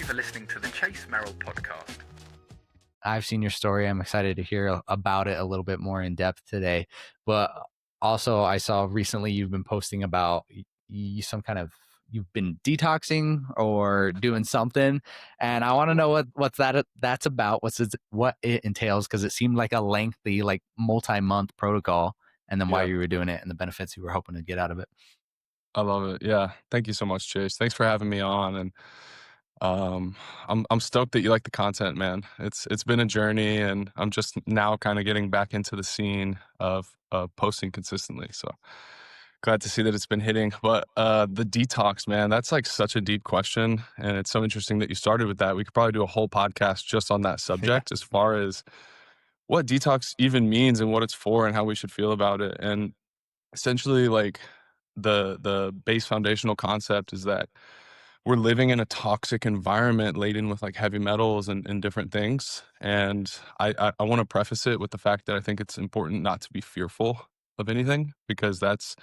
you for listening to the Chase Merrill podcast. I've seen your story. I'm excited to hear about it a little bit more in depth today. But also, I saw recently you've been posting about you've been detoxing or doing something, and I want to know what's that's about. What it entails, because it seemed like a lengthy, like multi-month protocol, and then why Yeah. you were doing it and the benefits you were hoping to get out of it. I love it. Yeah. Thank you so much, Chase. Thanks for having me on. And I'm stoked that you like the content, man. It's been a journey, and I'm just now kind of getting back into the scene of posting consistently. So glad to see that it's been hitting. But the detox, man, that's like such a deep question, and it's so interesting that you started with that. We could probably do a whole podcast just on that subject, as far as what detox even means and what it's for and how we should feel about it. And essentially, like, the base foundational concept is that we're living in a toxic environment laden with like heavy metals and different things. And I want to preface it with the fact that I think it's important not to be fearful of anything, because that's,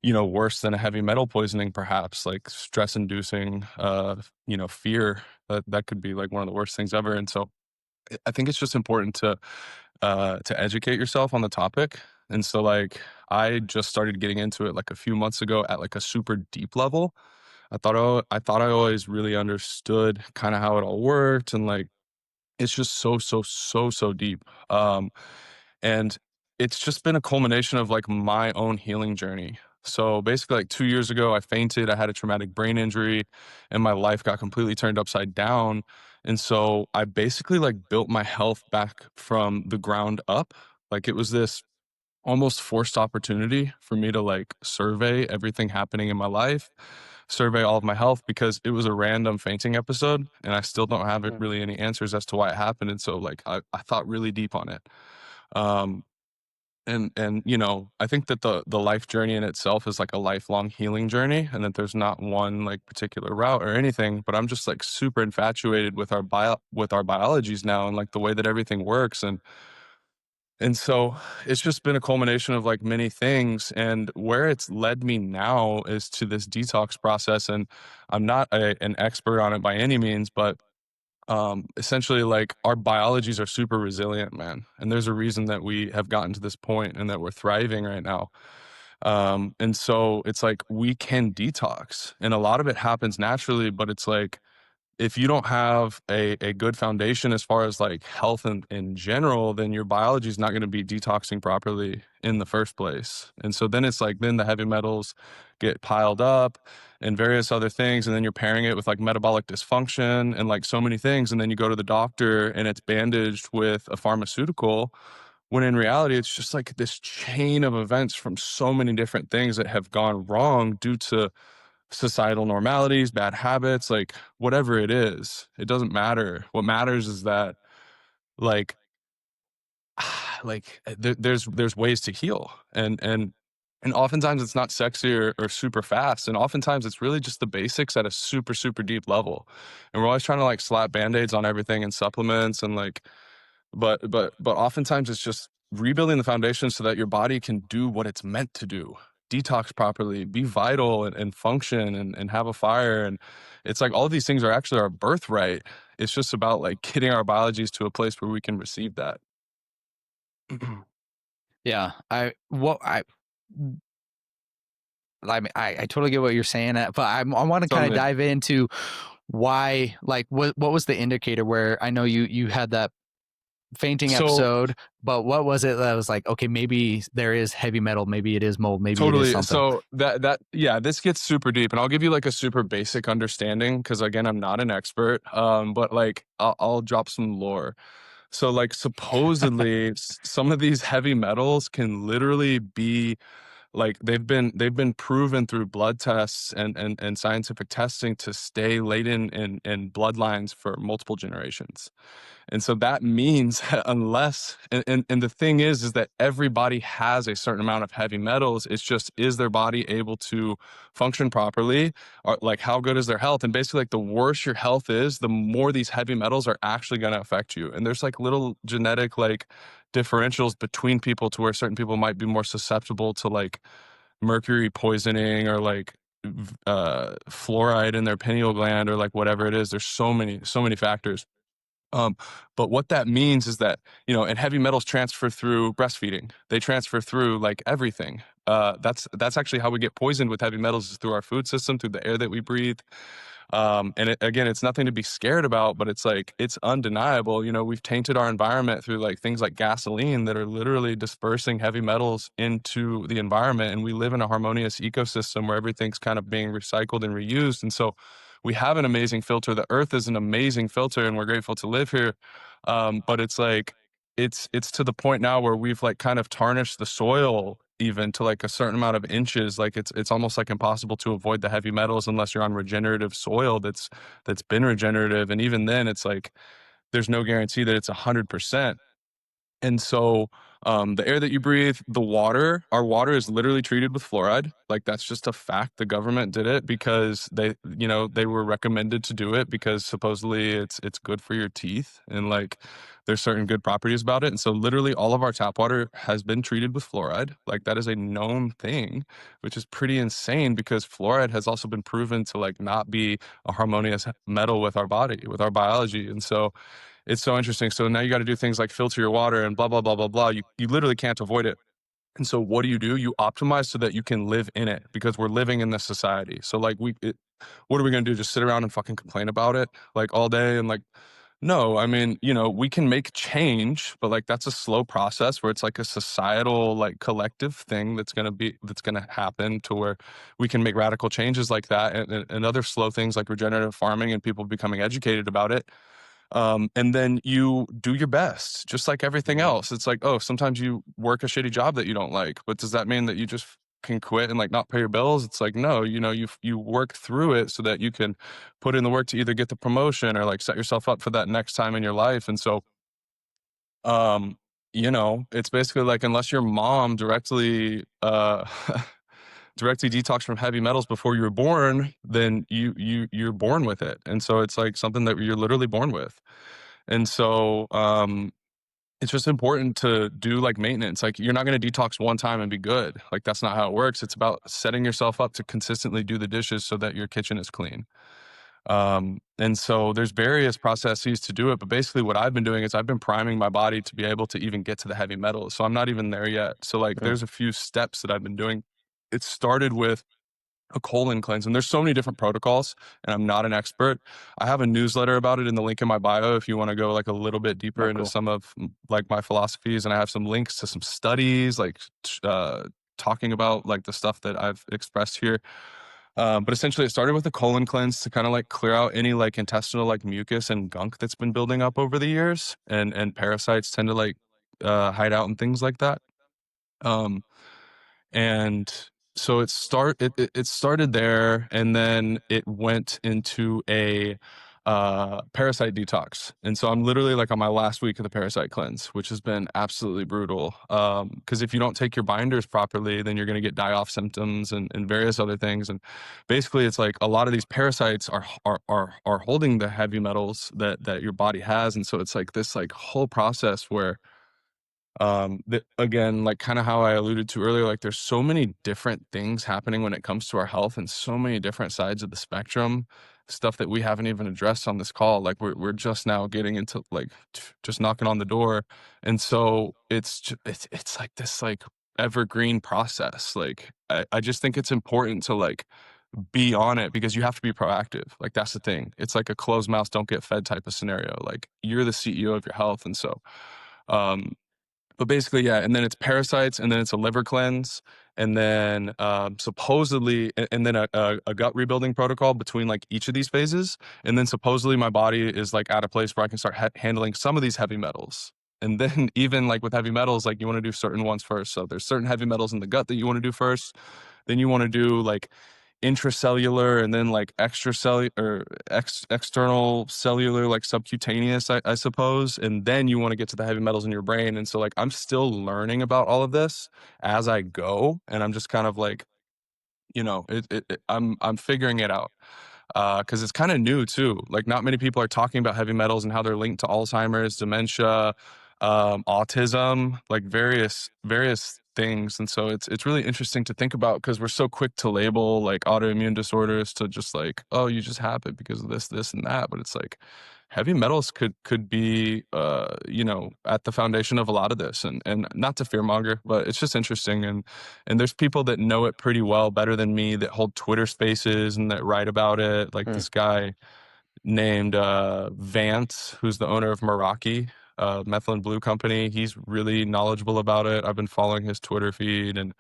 worse than a heavy metal poisoning, perhaps, like stress inducing, fear. That could be like one of the worst things ever. And so I think it's just important to educate yourself on the topic. And so, like, I just started getting into it like a few months ago at like a super deep level. I thought I always really understood kind of how it all worked, and like it's just so deep. And it's just been a culmination of like my own healing journey. So basically, like 2 years ago, I fainted. I had a traumatic brain injury, and my life got completely turned upside down. And so I basically like built my health back from the ground up. Like, it was this almost forced opportunity for me to like survey everything happening in my life, survey all of my health, because it was a random fainting episode, and I still don't have really any answers as to why it happened. And so like I thought really deep on it. Um, and I think that the life journey in itself is like a lifelong healing journey, and that there's not one like particular route or anything. But I'm just like super infatuated with our biologies now, and like the way that everything works. And so it's just been a culmination of like many things, and where it's led me now is to this detox process. And I'm not an expert on it by any means, but essentially, like, our biologies are super resilient, man. And there's a reason that we have gotten to this point and that we're thriving right now. And so it's like we can detox, and a lot of it happens naturally, but it's like, if you don't have a good foundation as far as like health in general, then your biology is not going to be detoxing properly in the first place. And so then it's like, then the heavy metals get piled up and various other things. And then you're pairing it with like metabolic dysfunction and like so many things. And then you go to the doctor and it's bandaged with a pharmaceutical, when in reality, it's just like this chain of events from so many different things that have gone wrong due to societal normalities, bad habits, like whatever it is, it doesn't matter. What matters is that, like, there's ways to heal, and oftentimes it's not sexy or super fast, and oftentimes it's really just the basics at a super deep level. And we're always trying to like slap band-aids on everything and supplements, and like, but oftentimes it's just rebuilding the foundation so that your body can do what it's meant to do: detox properly, be vital, and function, and have a fire. And it's like all of these things are actually our birthright. It's just about like getting our biologies to a place where we can receive that. Yeah, I totally get what you're saying, but I want to kind of Totally. dive into why, like, what was the indicator where I know you had that fainting So episode, but what was it that was like, okay, maybe there is heavy metal, maybe it is mold, maybe it is totally. something. So yeah, this gets super deep, and I'll give you like a super basic understanding, because again, I'm not an expert. But like I'll drop some lore. So like, supposedly some of these heavy metals can literally be like, they've been proven through blood tests and scientific testing to stay latent in bloodlines for multiple generations. And so that means unless, and the thing is that everybody has a certain amount of heavy metals. It's just, is their body able to function properly? Or like, how good is their health? And basically, like, the worse your health is, the more these heavy metals are actually going to affect you. And there's like little genetic like differentials between people, to where certain people might be more susceptible to like mercury poisoning, or like fluoride in their pineal gland or like whatever it is. There's so many factors. But what that means is that, and heavy metals transfer through breastfeeding. They transfer through like everything. That's actually how we get poisoned with heavy metals, is through our food system, through the air that we breathe. And again, it's nothing to be scared about, but it's like, it's undeniable. We've tainted our environment through like things like gasoline that are literally dispersing heavy metals into the environment. And we live in a harmonious ecosystem where everything's kind of being recycled and reused. And so we have an amazing filter. The earth is an amazing filter, and we're grateful to live here. But it's like, it's to the point now where we've like kind of tarnished the soil even to like a certain amount of inches. Like it's almost like impossible to avoid the heavy metals unless you're on regenerative soil that's been regenerative. And even then, it's like there's no guarantee that it's 100%. And so the air that you breathe, our water is literally treated with fluoride. Like that's just a fact. The government did it because they were recommended to do it because supposedly it's good for your teeth, and like there's certain good properties about it. And so literally all of our tap water has been treated with fluoride. Like that is a known thing, which is pretty insane because fluoride has also been proven to like not be a harmonious metal with our body, with our biology. And so it's so interesting. So now you got to do things like filter your water and blah, blah, blah, blah, blah. You literally can't avoid it. And so what do? You optimize so that you can live in it, because we're living in this society. So like what are we going to do? Just sit around and fucking complain about it like all day? And like, no, I mean, we can make change, but like that's a slow process where it's like a societal, like collective thing that's going to happen to where we can make radical changes like that, and other slow things like regenerative farming and people becoming educated about it. And then you do your best, just like everything else. It's like, oh, sometimes you work a shitty job that you don't like, but does that mean that you just can quit and like not pay your bills? It's like, no, you work through it so that you can put in the work to either get the promotion or like set yourself up for that next time in your life. And so, it's basically like, unless your mom directly, directly detox from heavy metals before you were born, then you're born with it. And so it's like something that you're literally born with. And so it's just important to do like maintenance. Like you're not going to detox one time and be good. Like that's not how it works. It's about setting yourself up to consistently do the dishes so that your kitchen is clean. And so there's various processes to do it, but basically what I've been doing is I've been priming my body to be able to even get to the heavy metals. So I'm not even there yet. So like there's a few steps that I've been doing. It started with a colon cleanse, and there's so many different protocols, and I'm not an expert. I have a newsletter about it in the link in my bio if you want to go like a little bit deeper into some of like my philosophies, and I have some links to some studies like talking about like the stuff that I've expressed here. But essentially it started with a colon cleanse to kind of like clear out any like intestinal like mucus and gunk that's been building up over the years, and parasites tend to like hide out and things like that. And so it started there, and then it went into a parasite detox. And so I'm literally like on my last week of the parasite cleanse, which has been absolutely brutal. Because if you don't take your binders properly, then you're going to get die-off symptoms and various other things. And basically it's like a lot of these parasites are holding the heavy metals that your body has. And so it's like this like whole process where that again, like kind of how I alluded to earlier, like there's so many different things happening when it comes to our health, and so many different sides of the spectrum, stuff that we haven't even addressed on this call. Like we're just now getting into like just knocking on the door. And so it's like this like evergreen process. Like I just think it's important to like be on it, because you have to be proactive. Like that's the thing. It's like a closed mouth don't get fed type of scenario. Like you're the CEO of your health. And so um but basically, yeah, and then it's parasites, and then it's a liver cleanse, and then supposedly, and then a gut rebuilding protocol between like each of these phases, and then supposedly my body is like at a place where I can start handling some of these heavy metals. And then even like with heavy metals, like you want to do certain ones first. So there's certain heavy metals in the gut that you want to do first. Then you want to do like intracellular, and then like extracellular or external cellular, like subcutaneous, I suppose. And then you want to get to the heavy metals in your brain. And so like I'm still learning about all of this as I go, and I'm just kind of like, I'm figuring it out. Because it's kind of new too. Like not many people are talking about heavy metals and how they're linked to Alzheimer's, dementia, autism, like various things. And so it's really interesting to think about, because we're so quick to label like autoimmune disorders to just like, oh, you just have it because of this and that. But it's like heavy metals could be at the foundation of a lot of this. And not to fearmonger, but it's just interesting. And there's people that know it pretty well, better than me, that hold Twitter spaces and that write about it. Like this guy named Vance, who's the owner of Meraki, methylene blue company. He's really knowledgeable about it. I've been following his Twitter feed and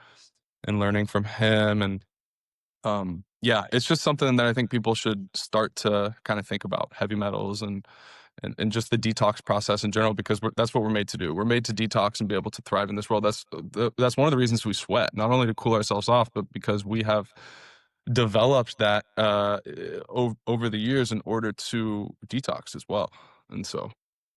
learning from him. And yeah, it's just something that I think people should start to kind of think about, heavy metals and just the detox process in general, because that's what we're made to do. We're made to detox and be able to thrive in this world. That's one of the reasons we sweat, not only to cool ourselves off, but because we have developed that over the years in order to detox as well. And so,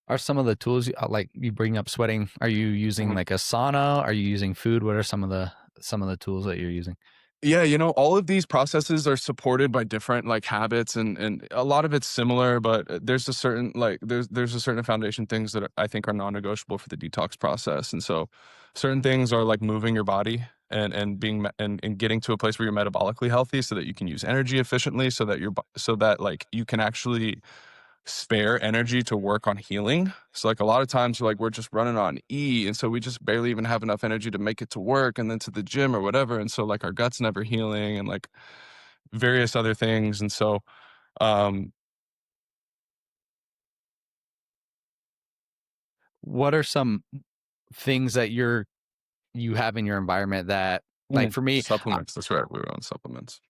Are some of the tools like you bring up sweating? Are you using like a sauna? Are you using food? What are some of the tools that you're using? yeah, all of these processes are supported by different like habits, and a lot of it's similar, but there's a certain like there's a certain foundation things that I think are non-negotiable for the detox process. And so certain things are like moving your body and being and getting to a place where you're metabolically healthy so that you can use energy efficiently, so that so that like you can actually spare energy to work on healing. So like a lot of times we're just running on E, and so we just barely even have enough energy to make it to work and then to the gym or whatever. And so like our gut's never healing and like various other things. And so um What are some things that you have in your environment that, like for me, supplements, that's right, we were on supplements.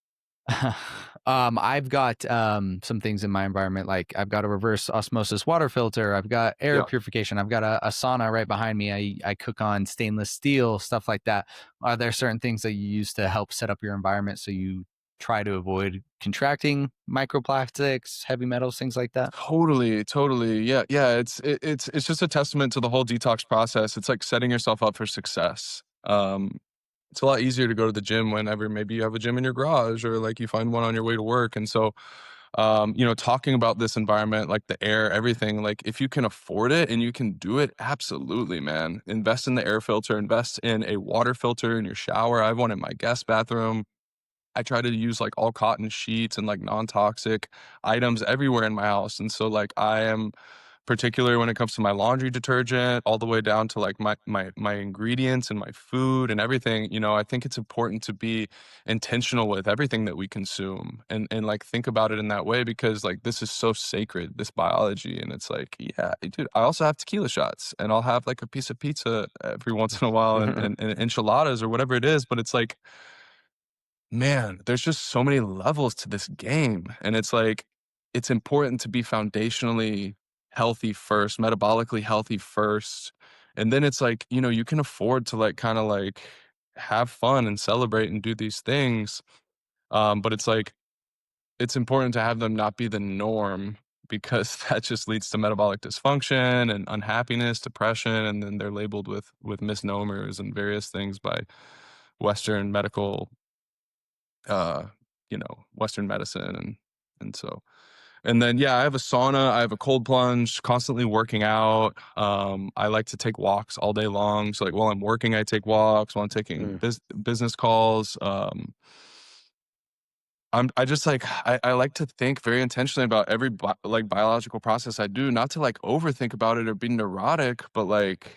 I've got some things in my environment, like I've got a reverse osmosis water filter, I've got air Yeah. purification, I've got a sauna right behind me. I cook on stainless steel, stuff like that. Are there certain things that you use to help set up your environment so you try to avoid contracting microplastics, heavy metals, things like that? Totally. Yeah. It's just a testament to the whole detox process. It's like setting yourself up for success. It's a lot easier to go to the gym whenever maybe you have a gym in your garage or like you find one on your way to work. And so, talking about this environment, like the air, everything, like if you can afford it and you can do it, absolutely, man. Invest in the air filter, invest in a water filter in your shower. I have one in my guest bathroom. I try to use like all cotton sheets and like non-toxic items everywhere in my house. And so like I am particular when it comes to my laundry detergent, all the way down to like my ingredients and my food and everything. I think it's important to be intentional with everything that we consume and like think about it in that way, because like this is so sacred, this biology. And it's like, yeah, dude, I also have tequila shots and I'll have like a piece of pizza every once in a while and enchiladas or whatever it is. But it's like, man, there's just so many levels to this game. And it's like, it's important to be foundationally healthy first, metabolically healthy first. And then it's like, you can afford to like kind of like have fun and celebrate and do these things. But it's like, it's important to have them not be the norm, because that just leads to metabolic dysfunction and unhappiness, depression, and then they're labeled with misnomers and various things by Western medical Western medicine. And so, and then, yeah, I have a sauna, I have a cold plunge, constantly working out. I like to take walks all day long. So like while I'm working, I take walks. While I'm taking business calls, I just like, I like to think very intentionally about every like biological process I do, not to like overthink about it or be neurotic, but like,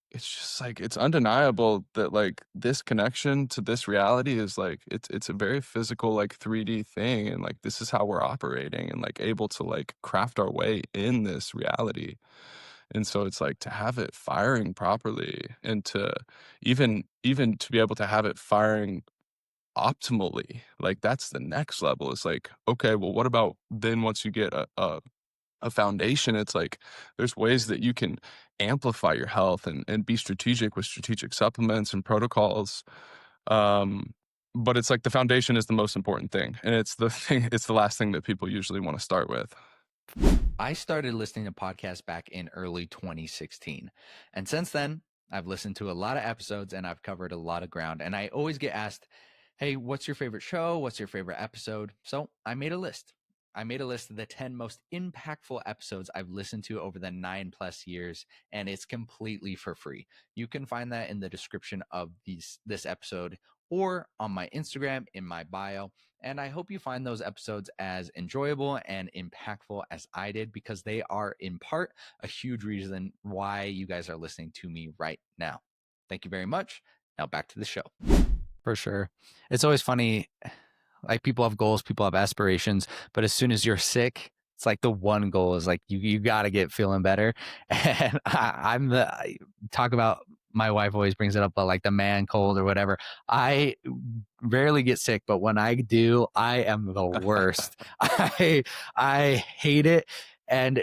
it's just like, it's undeniable that like this connection to this reality is like, it's a very physical, like 3D thing. And like, this is how we're operating and like able to like craft our way in this reality. And so it's like to have it firing properly, and to even to be able to have it firing optimally, like that's the next level. It's like, okay, well, what about then once you get a foundation? It's like there's ways that you can amplify your health and be strategic with strategic supplements and protocols. But it's like the foundation is the most important thing, and it's the last thing that people usually want to start with. I started listening to podcasts back in early 2016. And since then, I've listened to a lot of episodes and I've covered a lot of ground. And I always get asked, hey, what's your favorite show? What's your favorite episode? So I made a list. I made a list of the 10 most impactful episodes I've listened to over the 9+ years, and it's completely for free. You can find that in the description of this episode or on my Instagram in my bio. And I hope you find those episodes as enjoyable and impactful as I did, because they are in part a huge reason why you guys are listening to me right now. Thank you very much. Now back to the show. For sure. It's always funny. Like, people have goals, people have aspirations, but as soon as you're sick, it's like the one goal is like you got to get feeling better. And I talk about, my wife always brings it up, but like the man cold or whatever. I rarely get sick, but when I do, I am the worst. I hate it, and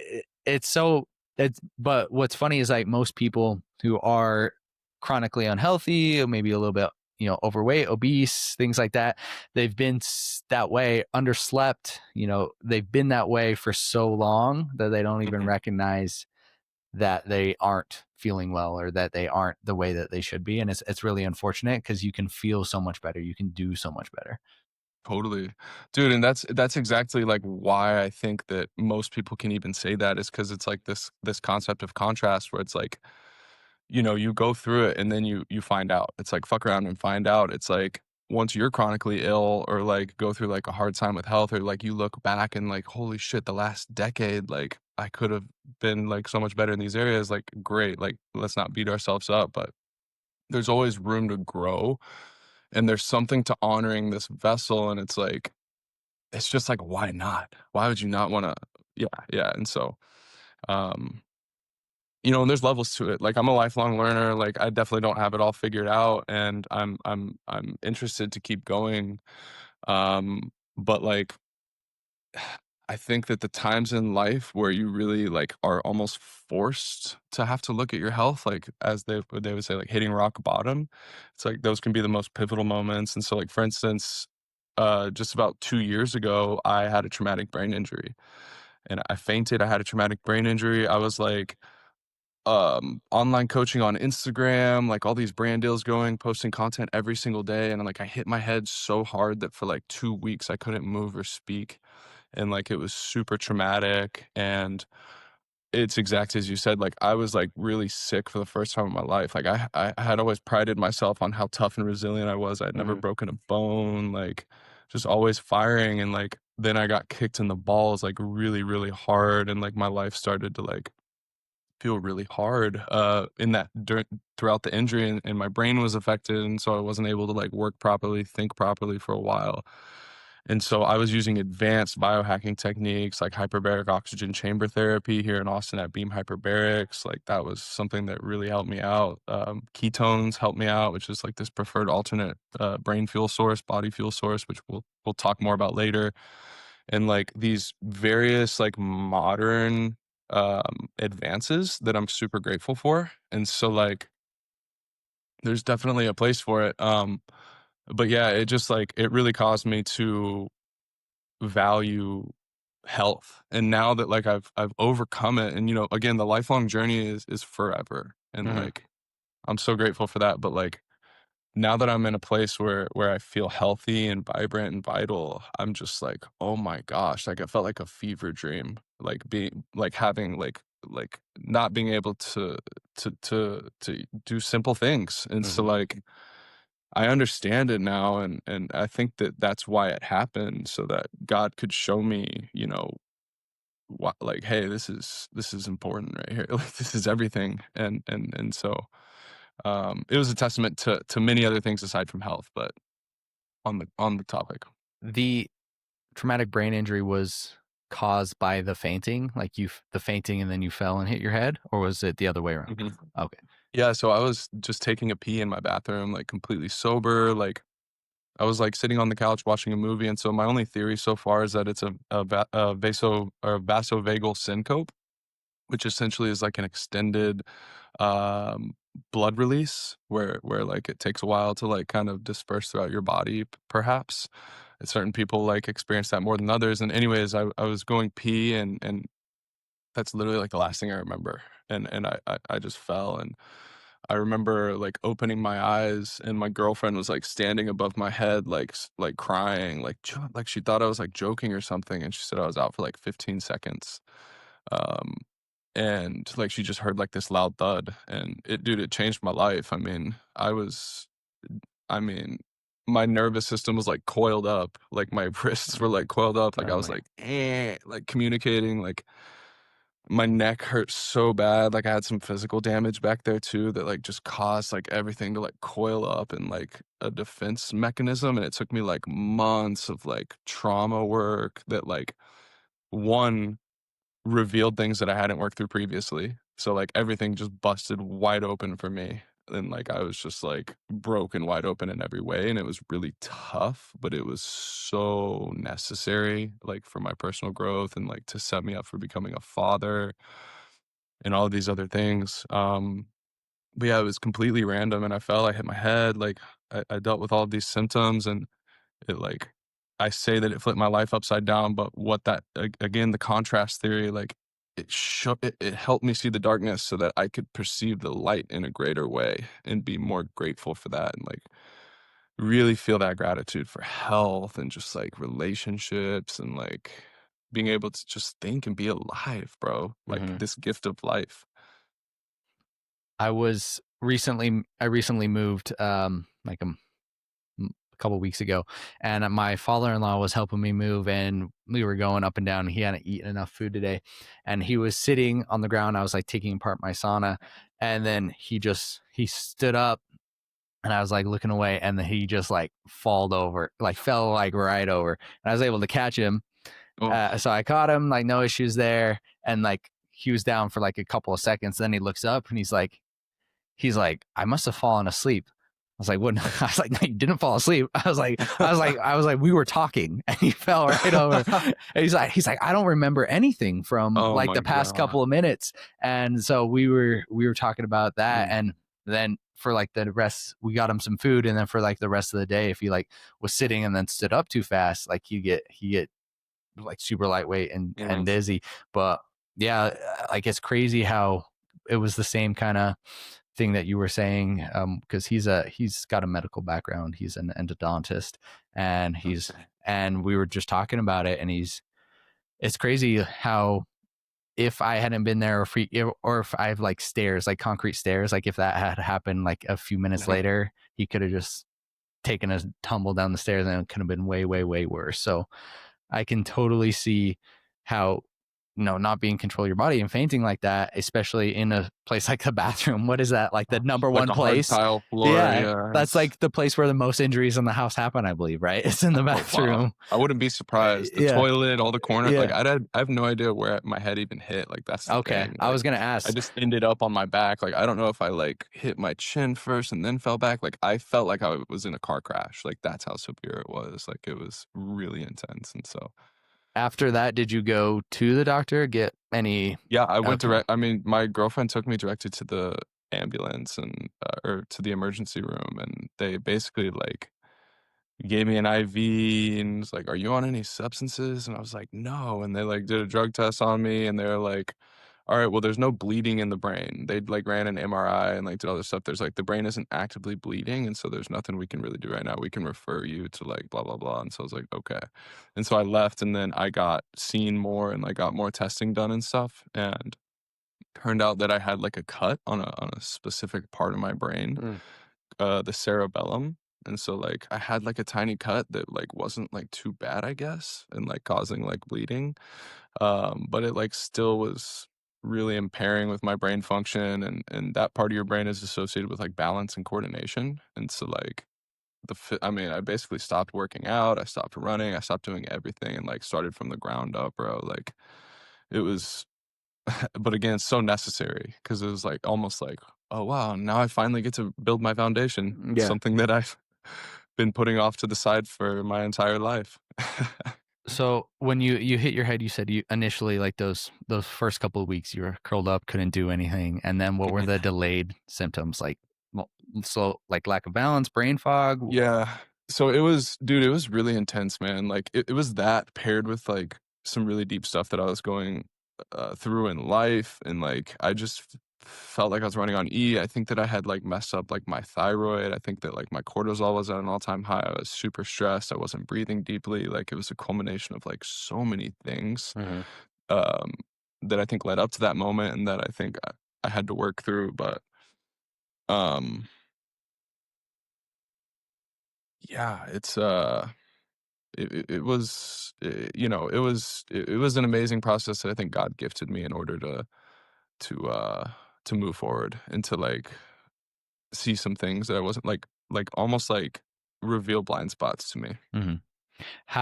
but what's funny is, like, most people who are chronically unhealthy, or maybe a little bit, overweight, obese, things like that, they've been that way, underslept, they've been that way for so long that they don't even recognize that they aren't feeling well, or that they aren't the way that they should be. And it's really unfortunate, because you can feel so much better. You can do so much better. Totally. Dude, and that's exactly like why I think that most people can even say that, is because it's like this concept of contrast, where it's like, you go through it and then you find out. It's like fuck around and find out. It's like once you're chronically ill, or like go through like a hard time with health, or like you look back and like, holy shit, the last decade, like I could have been like so much better in these areas. Like, great, like let's not beat ourselves up, but there's always room to grow, and there's something to honoring this vessel. And it's like, it's just like, why not? Why would you not want to? Yeah. And so, um, and there's levels to it. Like, I'm a lifelong learner. Like, I definitely don't have it all figured out, and I'm interested to keep going. But like, I think that the times in life where you really like are almost forced to have to look at your health, like, as they would say, like hitting rock bottom, it's like those can be the most pivotal moments. And so, like, for instance, just about 2 years ago, I had a traumatic brain injury, and I fainted. I had a traumatic brain injury. I was like, online coaching on Instagram, like all these brand deals going, posting content every single day. And like, I hit my head so hard that for like 2 weeks, I couldn't move or speak. And like, it was super traumatic. And it's exact as you said, like, I was like really sick for the first time in my life. Like, I had always prided myself on how tough and resilient I was. I'd never broken a bone, like just always firing. And like, then I got kicked in the balls like really, really hard. And like, my life started to like feel really hard throughout the injury, and my brain was affected, and so I wasn't able to like work properly, think properly for a while. And so I was using advanced biohacking techniques like hyperbaric oxygen chamber therapy here in Austin at Beam Hyperbarics. Like, that was something that really helped me out. Ketones helped me out, which is like this preferred alternate brain fuel source, body fuel source, which we'll talk more about later. And like, these various like modern advances that I'm super grateful for. And so like, there's definitely a place for it. But yeah, it just like, it really caused me to value health. And now that like I've overcome it, and again, the lifelong journey is forever. And like, I'm so grateful for that. But like, now that I'm in a place where I feel healthy and vibrant and vital, I'm just like, oh my gosh, like, it felt like a fever dream, like being like having like not being able to do simple things. And so like, I understand it now, and I think that that's why it happened, so that God could show me, what, like, hey, this is important right here. Like, this is everything. And so it was a testament to many other things aside from health, but on the topic. The traumatic brain injury was caused by the fainting, like the fainting and then you fell and hit your head, or was it the other way around? Okay. Yeah, so I was just taking a pee in my bathroom, like completely sober. Like, I was like sitting on the couch watching a movie, and so my only theory so far is that it's a vasovagal syncope, which essentially is like an extended um, blood release, where like it takes a while to like kind of disperse throughout your body, perhaps. And certain people like experience that more than others. And anyways, I was going pee, and that's literally like the last thing I remember. And I just fell, and I remember like opening my eyes and my girlfriend was like standing above my head, like crying, like she thought I was like joking or something, and she said I was out for like 15 seconds. Um, and like she just heard like this loud thud, and it changed my life. I mean, my nervous system was like coiled up, like my wrists were like coiled up, like I Oh was my. like communicating, like my neck hurt so bad, like I had some physical damage back there too that like just caused like everything to like coil up in like a defense mechanism, and it took me like months of like trauma work that like one revealed things that I hadn't worked through previously. So like everything just busted wide open for me. And like I was just like broken wide open in every way. And it was really tough, but it was so necessary, like for my personal growth and like to set me up for becoming a father and all these other things. But yeah, it was completely random and I fell, I hit my head, like I dealt with all of these symptoms, and it like I say that it flipped my life upside down, but what that again, the contrast theory, like it helped me see the darkness so that I could perceive the light in a greater way and be more grateful for that, and like really feel that gratitude for health and just like relationships and like being able to just think and be alive, bro. Like Mhm. this gift of life. I recently moved like a couple weeks ago, and my father-in-law was helping me move, and we were going up and down. He hadn't eaten enough food today, and he was sitting on the ground. I was like taking apart my sauna, and then he stood up, and I was like looking away, and then he just like fell like right over, and I was able to catch him. Oh, So I caught him, like no issues there, and like he was down for like a couple of seconds. Then he looks up and he's like, I must have fallen asleep. I was like, what? I was like, no, you didn't fall asleep. We were talking, and he fell right over. And he's like, I don't remember anything from oh like my the past God. couple of minutes. And so we were talking about that, Mm, and then for like the rest, we got him some food, and then for like the rest of the day, if he like was sitting and then stood up too fast, like he get like super lightweight and mm, dizzy. But yeah, like it's crazy how it was the same kind of thing that you were saying, because he's got a medical background. He's an endodontist, and okay. we were just talking about it, and it's crazy how if I hadn't been there, or if I have like stairs, like concrete stairs, like if that had happened like a few minutes Mhm. later, he could have just taken a tumble down the stairs, and it could have been way, way, way worse. So I can totally see how, not being in control of your body and fainting like that, especially in a place like the bathroom. What is that? Like the number Like one a hard place? tile floor, Yeah. yeah, That's it's like the place where the most injuries in the house happen, I believe, right? It's in the oh, wow. bathroom. I wouldn't be surprised. The Yeah. toilet, all the corner, like, Yeah. I have no idea where my head even hit, like, that's the Okay. thing, I like, was going to I ask. just ended up on my back, like, I don't know if I, like, hit my chin first and then fell back, like, I felt like I was in a car crash, like, that's how severe it was, like, it was really intense, and so After that, did you go to the doctor, get any? yeah, I went Okay. direct I mean, my girlfriend took me directly to the ambulance and, or to the emergency room, and they basically, like, gave me an IV and was like, "Are you on any substances?" And I was like, "No." And they like did a drug test on me, and they're like, "All right, well, there's no bleeding in the brain." They like ran an MRI and like did all this stuff. There's like the brain isn't actively bleeding, and so there's nothing we can really do right now. We can refer you to like blah blah blah. And so I was like, okay. And so I left, and then I got seen more and like got more testing done and stuff. And turned out that I had like a cut on a specific part of my brain, Mm. the cerebellum. And so like I had like a tiny cut that like wasn't like too bad, I guess, and like causing like bleeding. But it like still was really impairing with my brain function, and that part of your brain is associated with like balance and coordination. And so like I mean, I basically stopped working out, I stopped running, I stopped doing everything and like started from the ground up, bro. Like it was but again, so necessary because it was like almost like, oh wow, now I finally get to build my foundation, Yeah. something that I've been putting off to the side for my entire life. So when you hit your head, you said you initially, like those first couple of weeks, you were curled up, couldn't do anything, and then what were Mhm. the delayed symptoms? Like, so like lack of balance, brain fog. Yeah. So it was, dude, it was really intense, man. Like it was that paired with like some really deep stuff that I was going through in life, and like I just felt like I was running on E. I think that I had like messed up like my thyroid. I think that like my cortisol was at an all-time high. I was super stressed. I wasn't breathing deeply. Like it was a culmination of like so many things Mhm. um, that I think led up to that moment and that I think I had to work through. But um, yeah, it was it was an amazing process that I think God gifted me in order to uh to move forward and to like see some things that I wasn't like almost like reveal blind spots to me. Mhm.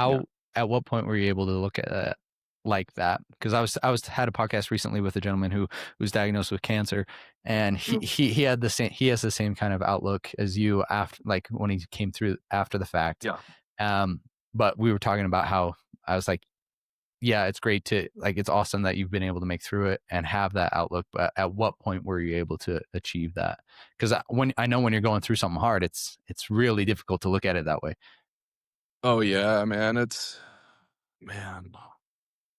Yeah. How at what point were you able to look at it like that? Because I was had a podcast recently with a gentleman who was diagnosed with cancer, and he had the same he has the same kind of outlook as you after like when he came through after the fact. Yeah. Um, but we were talking about how I was like, yeah, it's great to like it's awesome that you've been able to make through it and have that outlook. But at what point were you able to achieve that? Because when I know when you're going through something hard, it's really difficult to look at it that way. Oh yeah, man. Man,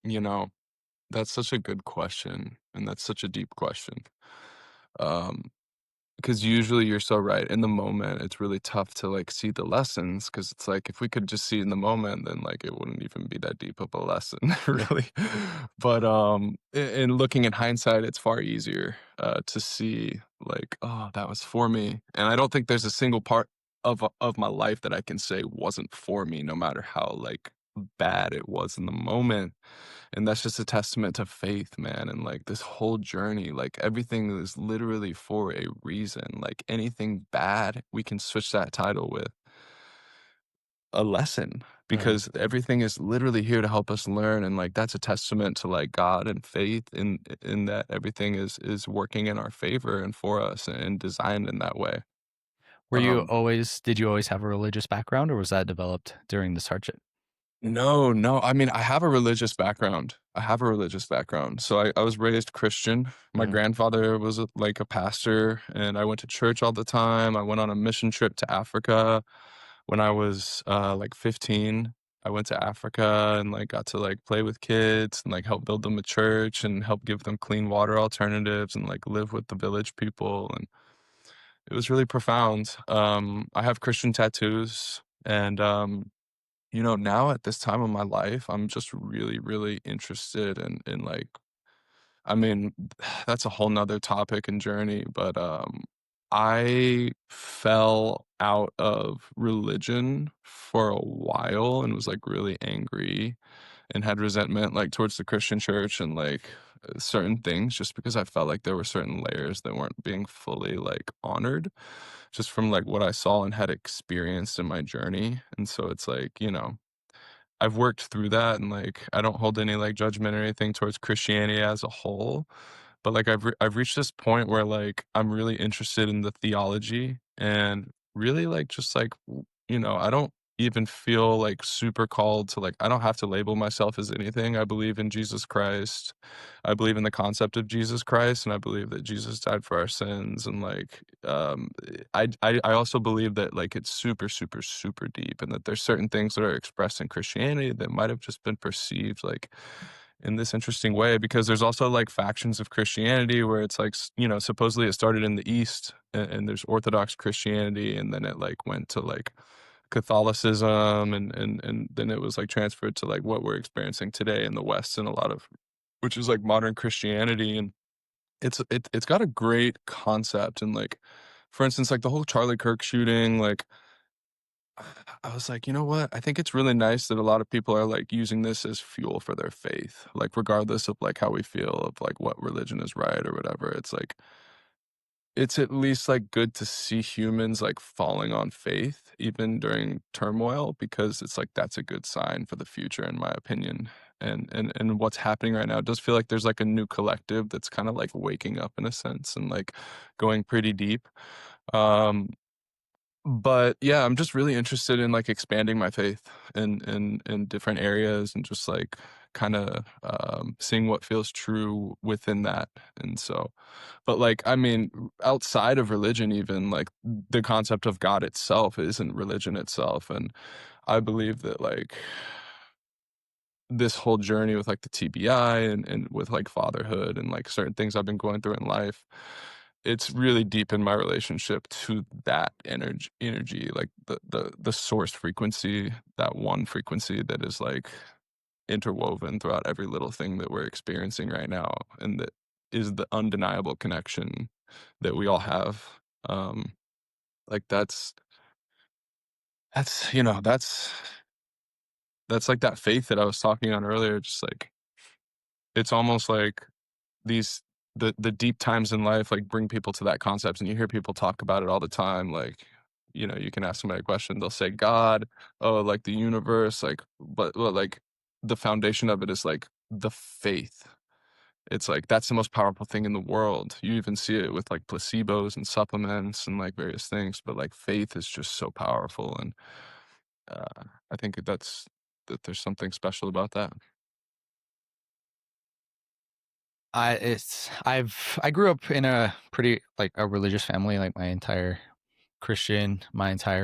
you know, that's such a good question and that's such a deep question. Um Because usually you're so right. In the moment, it's really tough to like see the lessons because it's like if we could just see in the moment, then like it wouldn't even be that deep of a lesson, Yeah. really. But in looking in hindsight, it's far easier to see like, oh, that was for me. And I don't think there's a single part of my life that I can say wasn't for me, no matter how like bad it was in the moment. And that's just a testament to faith, man. And like this whole journey, like everything is literally for a reason. Like anything bad, we can switch that title with a lesson Mhm. because everything is literally here to help us learn. And like that's a testament to like God and faith in that everything is working in our favor and for us and designed in that way. Um Did you always have a religious background or was that developed during this hardship? No, no. I mean, I have a religious background. I have a religious background. So I was raised Christian. My Mhm. grandfather was like a pastor, and I went to church all the time. I went on a mission trip to Africa when I was like 15. I went to Africa and like got to like play with kids and like help build them a church and help give them clean water alternatives and like live with the village people. And it was really profound. I have Christian tattoos and now at this time of my life, I'm just really, really interested in like, I mean, that's a whole nother topic and journey, but I fell out of religion for a while and was like really angry and had resentment like towards the Christian church and like certain things just because I felt like there were certain layers that weren't being fully like honored just from like what I saw and had experienced in my journey. And so it's like, I've worked through that and, like, I don't hold any, like, judgment or anything towards Christianity as a whole, but, like, I've reached this point where, like, I'm really interested in the theology and really, like, just, like, I don't even feel, like, super called to, like I don't have to label myself as anything. I believe in Jesus Christ. I believe in the concept of Jesus Christ, and I believe that Jesus died for our sins, and, like, I also believe that, like, it's super, super, super deep and that there's certain things that are expressed in Christianity that might have just been perceived, like, in this interesting way because there's also, like, factions of Christianity where it's, like, supposedly it started in the East and there's Orthodox Christianity, and then it, like, went to, like, Catholicism and then it was, like, transferred to, like, what we're experiencing today in the West and a lot of which is, like, modern Christianity, and it's got a great concept and, like, for instance, like, the whole Charlie Kirk shooting, like, I was like, "You know what? I think it's really nice that a lot of people are, like, using this as fuel for their faith, like, regardless of, like, how we feel of, like, what religion is right or whatever." It's like it's at least, like, good to see humans, like, falling on faith even during turmoil because it's like that's a good sign for the future in my opinion, and what's happening right now, it does feel like there's, like, a new collective that's kinda, like, waking up in a sense and, like, going pretty deep, um but yeah, I'm just really interested in like expanding my faith in different areas and just like kind of seeing what feels true within that. And so, but like, I mean, outside of religion, even like the concept of God itself isn't religion itself. And I believe that like this whole journey with like the TBI and with like fatherhood and like certain things I've been going through in life, it's really deep in my relationship to that energy, like the source frequency, that one frequency that is like interwoven throughout every little thing that we're experiencing right now, and that is the undeniable connection that we all have. Um, like that's you know that's like that faith that I was talking on earlier. Just like it's almost like these the deep times in life like bring people to that concept, and you hear people talk about it all the time. Like, you can ask somebody a question, they'll say God, oh, like the universe, like, but like the foundation of it is like the faith. It's like that's the most powerful thing in the world. You even see it with like placebos and supplements and like various things, but like faith is just so powerful. And I think that there's something special about that. I grew up in a pretty like a religious family. Like my entire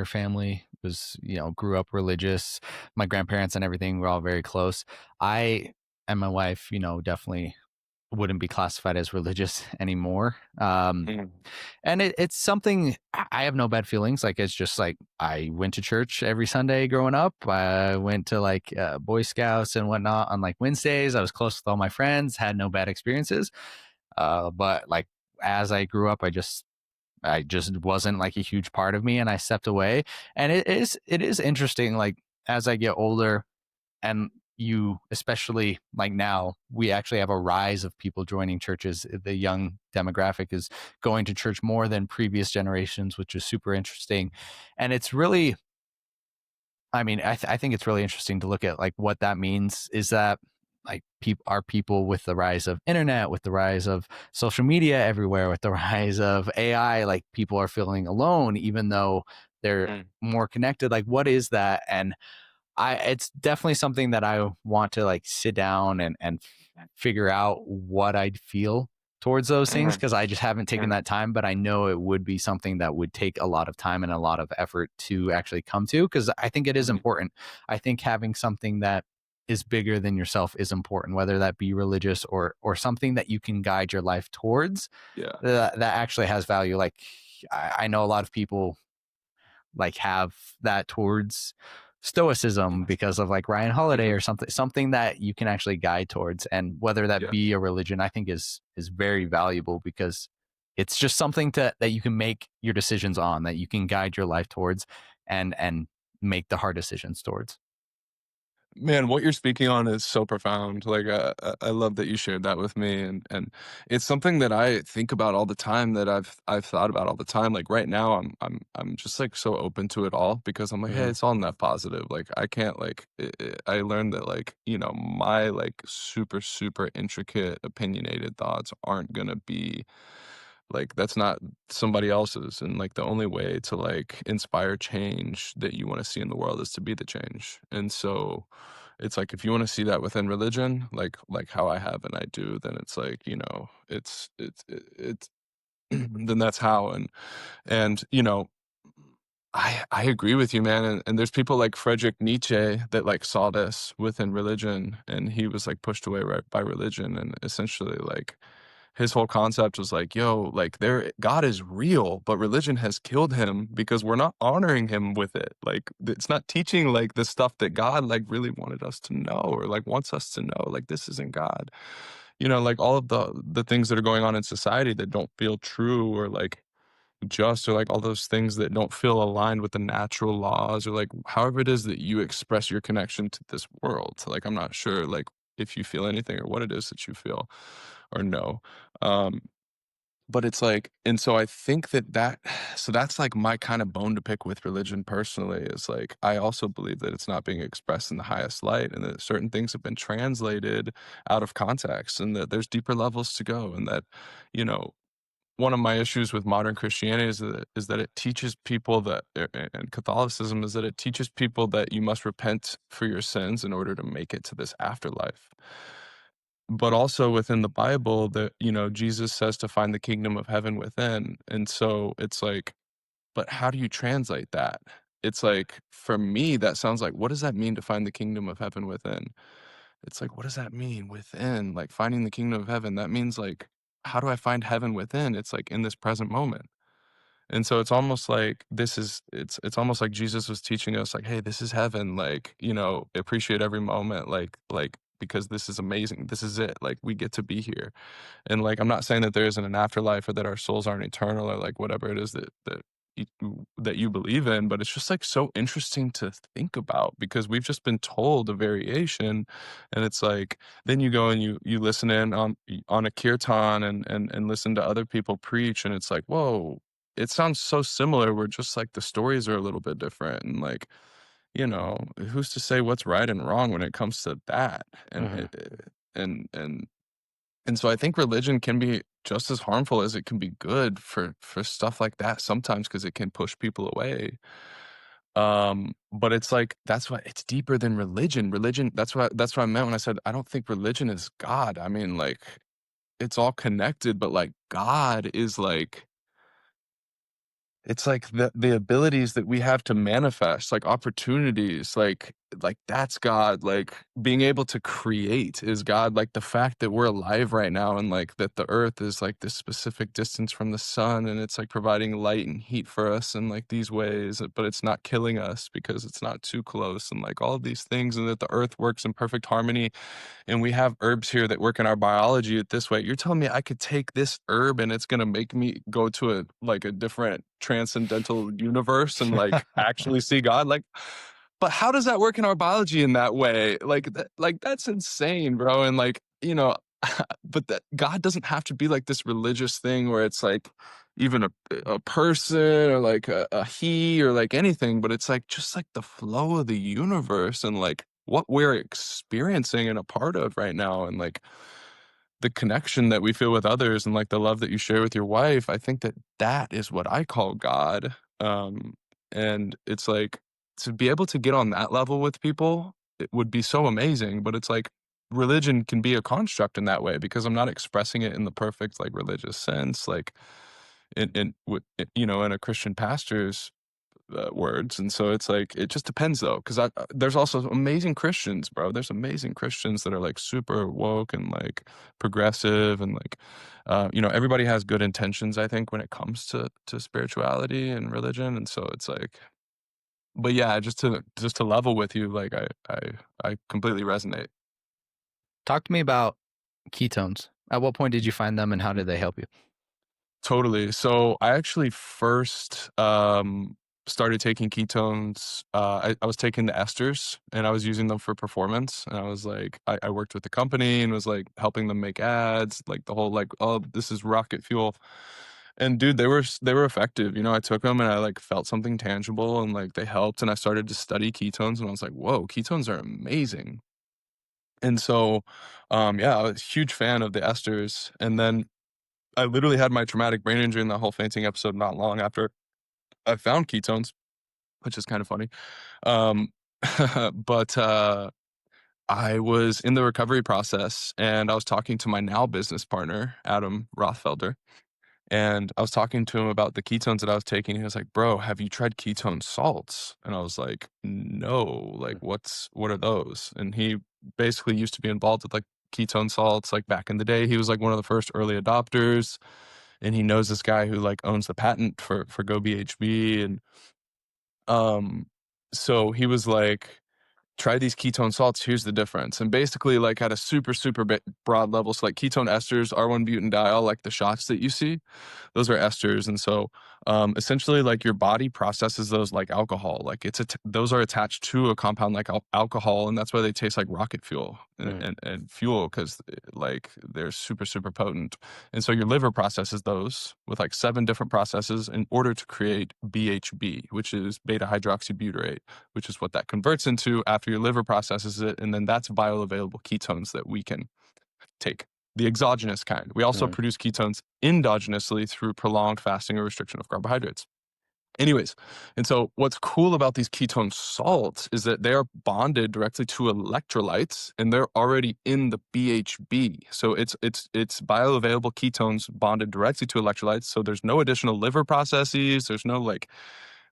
family was, grew up religious. My grandparents and everything were all very close. I and my wife, definitely wouldn't be classified as religious anymore. Mm, And it's something I have no bad feelings. Like, it's just like I went to church every Sunday growing up. I went to like Boy Scouts and whatnot on like Wednesdays. I was close with all my friends, had no bad experiences. But like as I grew up, I just wasn't like a huge part of me, and I stepped away. And it is interesting. Like as I get older, and you, especially like now, we actually have a rise of people joining churches. The young demographic is going to church more than previous generations, which is super interesting. And it's really, I mean, I think it's really interesting to look at like what that means. Is that like people with the rise of internet, with the rise of social media everywhere, with the rise of AI, like people are feeling alone even though they're mm, more connected. Like, what is that? And it's definitely something that I want to like sit down and figure out what I'd feel towards those things, mm, because I just haven't taken that time. But I know it would be something that would take a lot of time and a lot of effort to actually come to, because I think it is mm, important. I think having something that is bigger than yourself is important, whether that be religious or something that you can guide your life towards, yeah. that actually has value. Like I know a lot of people like have that towards stoicism because of like Ryan Holiday Mhm, or something that you can actually guide towards. And whether that yeah. be a religion, I think is very valuable, because it's just something that you can make your decisions on, that you can guide your life towards, and make the hard decisions towards. Man, what you're speaking on is so profound. Like, I love that you shared that with me, and it's something that I think about all the time. That I've thought about all the time. Like right now, I'm just like so open to it all, because I'm like, hey, Mm-hmm. it's all net positive. Like I can't like I learned that like my like super super intricate opinionated thoughts aren't gonna be like that's not somebody else's, and like the only way to like inspire change that you want to see in the world is to be the change. And so it's like if you want to see that within religion, like how I have and I do, then it's like it's then that's how. And I agree with you, man. And there's people like Friedrich Nietzsche that like saw this within religion, and he was like pushed away right by religion, and essentially like his whole concept was like, yo, like there God is real, but religion has killed him because we're not honoring him with it. Like it's not teaching like the stuff that God like really wanted us to know, or like wants us to know. Like this isn't God. Like all of the things that are going on in society that don't feel true, or like just, or like all those things that don't feel aligned with the natural laws, or like however it is that you express your connection to this world. Like I'm not sure like if you feel anything or what it is that you feel or know. Um, but it's like, and so I think so that's like my kind of bone to pick with religion personally, is like, I also believe that it's not being expressed in the highest light, and that certain things have been translated out of context, and that there's deeper levels to go. And that, you know, one of my issues with modern Christianity is that it teaches people that, and Catholicism is that it teaches people that you must repent for your sins in order to make it to this afterlife. But also within the Bible that, Jesus says to find the kingdom of heaven within. And so it's like, but how do you translate that? It's like, for me, that sounds like, what does that mean to find the kingdom of heaven within? it's like, what does that mean within? Like finding the kingdom of heaven, that means like, how do I find heaven within? It's like in this present moment. And so it's almost like it's almost like Jesus was teaching us like, hey, this is heaven, like, appreciate every moment, like because this is amazing. This is it. Like we get to be here. And like I'm not saying that there isn't an afterlife or that our souls aren't eternal or like whatever it is that you believe in, but it's just like so interesting to think about because we've just been told a variation, and it's like then you go and you listen in on a kirtan and listen to other people preach, and it's like, whoa, it sounds so similar. We're just like the stories are a little bit different, and like, who's to say what's right and wrong when it comes to that? And Mhm. and so I think religion can be just as harmful as it can be good for stuff like that sometimes because it can push people away. But it's like that's why it's deeper than religion. Religion, that's what I meant when I said I don't think religion is God. I mean, like it's all connected, but like God is like it's like the abilities that we have to manifest, like opportunities, like that's God. Like being able to create is God. Like the fact that we're alive right now and like that the earth is like this specific distance from the sun and it's like providing light and heat for us in like these ways, but it's not killing us because it's not too close and like all of these things, and that the earth works in perfect harmony, and we have herbs here that work in our biology this way. You're telling me I could take this herb and it's going to make me go to a different transcendental universe and like actually see God? Like, but how does that work in our biology in that way? Like that's insane, bro. And like, but that God doesn't have to be like this religious thing where it's like even a person or like a he or like anything, but it's like just like the flow of the universe and like what we're experiencing and a part of right now, and like the connection that we feel with others and like the love that you share with your wife. I think that that is what I call God. And it's like to be able to get on that level with people, it would be so amazing. But it's like religion can be a construct in that way because I'm not expressing it in the perfect like religious sense, like in a Christian pastor's words. And so it's like it just depends though, because there's also amazing Christians, bro. There's amazing Christians that are like super woke and like progressive and like everybody has good intentions, I think, when it comes to spirituality and religion. And so it's like, but yeah, just to level with you, like I completely resonate. Talk to me about ketones. At what point did you find them and how did they help you? Totally. So I actually first started taking ketones. I was taking the esters and I was using them for performance. And I was like, I worked with the company and was like helping them make ads, like the whole like, oh, this is rocket fuel. And dude, they were effective. I took them and I like felt something tangible and like they helped. And I started to study ketones and I was like, whoa, ketones are amazing. And so, yeah, I was a huge fan of the esters. And then I literally had my traumatic brain injury in that whole fainting episode not long after I found ketones, which is kind of funny. Um, but I was in the recovery process and I was talking to my now business partner, Adam Rothfelder. And I was talking to him about the ketones that I was taking. He was like, bro, have you tried ketone salts? And I was like, no, like what are those? And he basically used to be involved with like ketone salts, like back in the day. He was like one of the first early adopters, and he knows this guy who like owns the patent for Go BHB. And um so he was like, try these ketone salts, here's the difference. And basically like at a super broad level, so like ketone esters, R1-butanediol, like the shots that you see, those are esters. And so essentially like your body processes those like alcohol, like those are attached to a compound like alcohol, and that's why they taste like rocket fuel and fuel, because like they're super potent. And so your liver processes those with like 7 different processes in order to create BHB, which is beta hydroxybutyrate, which is what that converts into after your liver processes it, and then that's bioavailable ketones that we can take, the exogenous kind. We also produce ketones endogenously through prolonged fasting or restriction of carbohydrates. Anyways, and so what's cool about these ketone salts is that they are bonded directly to electrolytes and they're already in the BHB. So it's bioavailable ketones bonded directly to electrolytes. So there's no additional liver processes. There's no like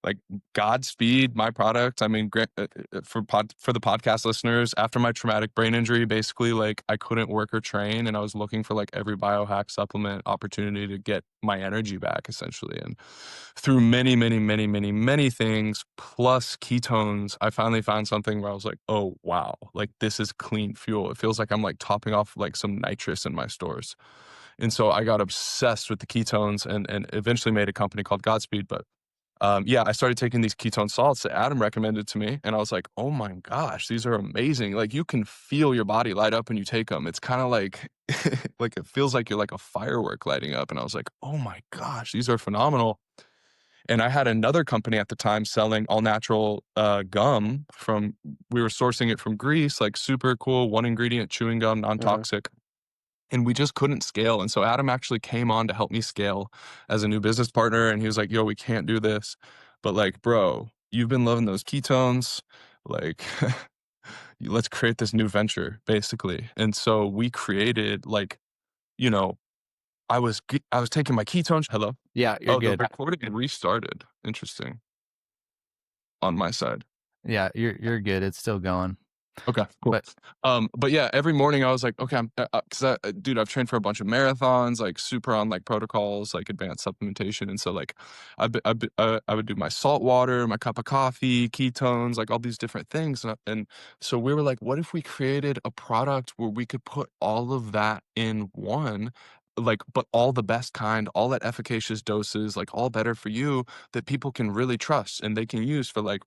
like Godspeed, my product. I mean, for the podcast listeners, after my traumatic brain injury, basically like I couldn't work or train, and I was looking for like every biohack supplement opportunity to get my energy back, essentially. And through many, many, many, many, many things, plus ketones, I finally found something where I was like, oh wow, like this is clean fuel. It feels like I'm like topping off like some nitrous in my stores. And so I got obsessed with the ketones and eventually made a company called Godspeed. But yeah, I started taking these ketone salts that Adam recommended to me. And I was like, oh my gosh, these are amazing. Like you can feel your body light up when you take them. It's kind of like, like it feels like you're like a firework lighting up. And I was like, oh my gosh, these are phenomenal. And I had another company at the time selling all natural gum we were sourcing it from Greece, like super cool, one ingredient chewing gum, non-toxic. And we just couldn't scale. And so Adam actually came on to help me scale as a new business partner. And he was like, yo, we can't do this. But like, bro, you've been loving those ketones. Like, let's create this new venture, basically. And so we created like, you know, I was taking my ketones. Hello? Yeah, you're Oh, the good. recording restarted. Interesting. On my side. Yeah, you're good. It's still going. Okay, cool. But But yeah, every morning I was like, okay, dude, I've trained for a bunch of marathons, like super on like protocols, like advanced supplementation, and so like, I would do my salt water, my cup of coffee, ketones, like all these different things, and so we were like, what if we created a product where we could put all of that in one, like, but all the best kind, all at efficacious doses, like all better for you that people can really trust and they can use for like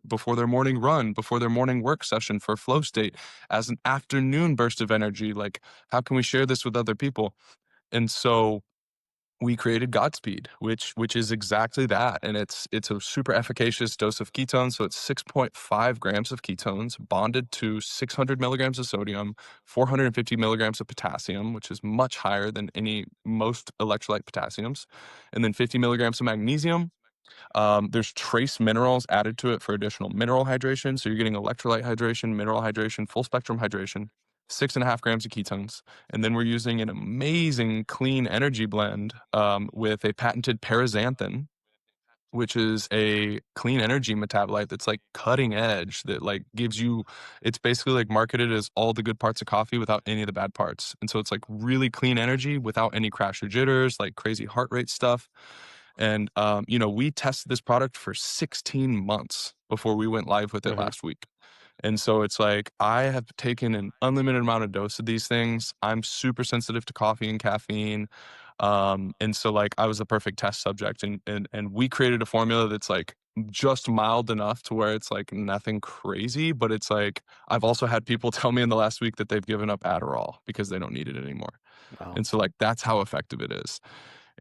before their morning run, before their morning work session for flow state, as an afternoon burst of energy. Like, how can we share this with other people? And so we created Godspeed, which is exactly that. And it's a super efficacious dose of ketones. So it's 6.5 grams of ketones bonded to 600 milligrams of sodium, 450 milligrams of potassium, which is much higher than most electrolyte potassiums, and then 50 milligrams of magnesium. There's trace minerals added to it for additional mineral hydration. So you're getting electrolyte hydration, mineral hydration, full spectrum hydration, 6.5 grams of ketones. And then we're using an amazing clean energy blend with a patented paraxanthin, which is a clean energy metabolite that's like cutting edge, that like gives you, it's basically like marketed as all the good parts of coffee without any of the bad parts. And so it's like really clean energy without any crash or jitters, like crazy heart rate stuff. And we tested this product for 16 months before we went live with it last week. And so it's like, I have taken an unlimited amount of dose of these things. I'm super sensitive to coffee and caffeine. And so like I was the perfect test subject, and we created a formula that's like just mild enough to where it's like nothing crazy, but it's like, I've also had people tell me in the last week that they've given up Adderall because they don't need it anymore. wow. And so like, that's how effective it is.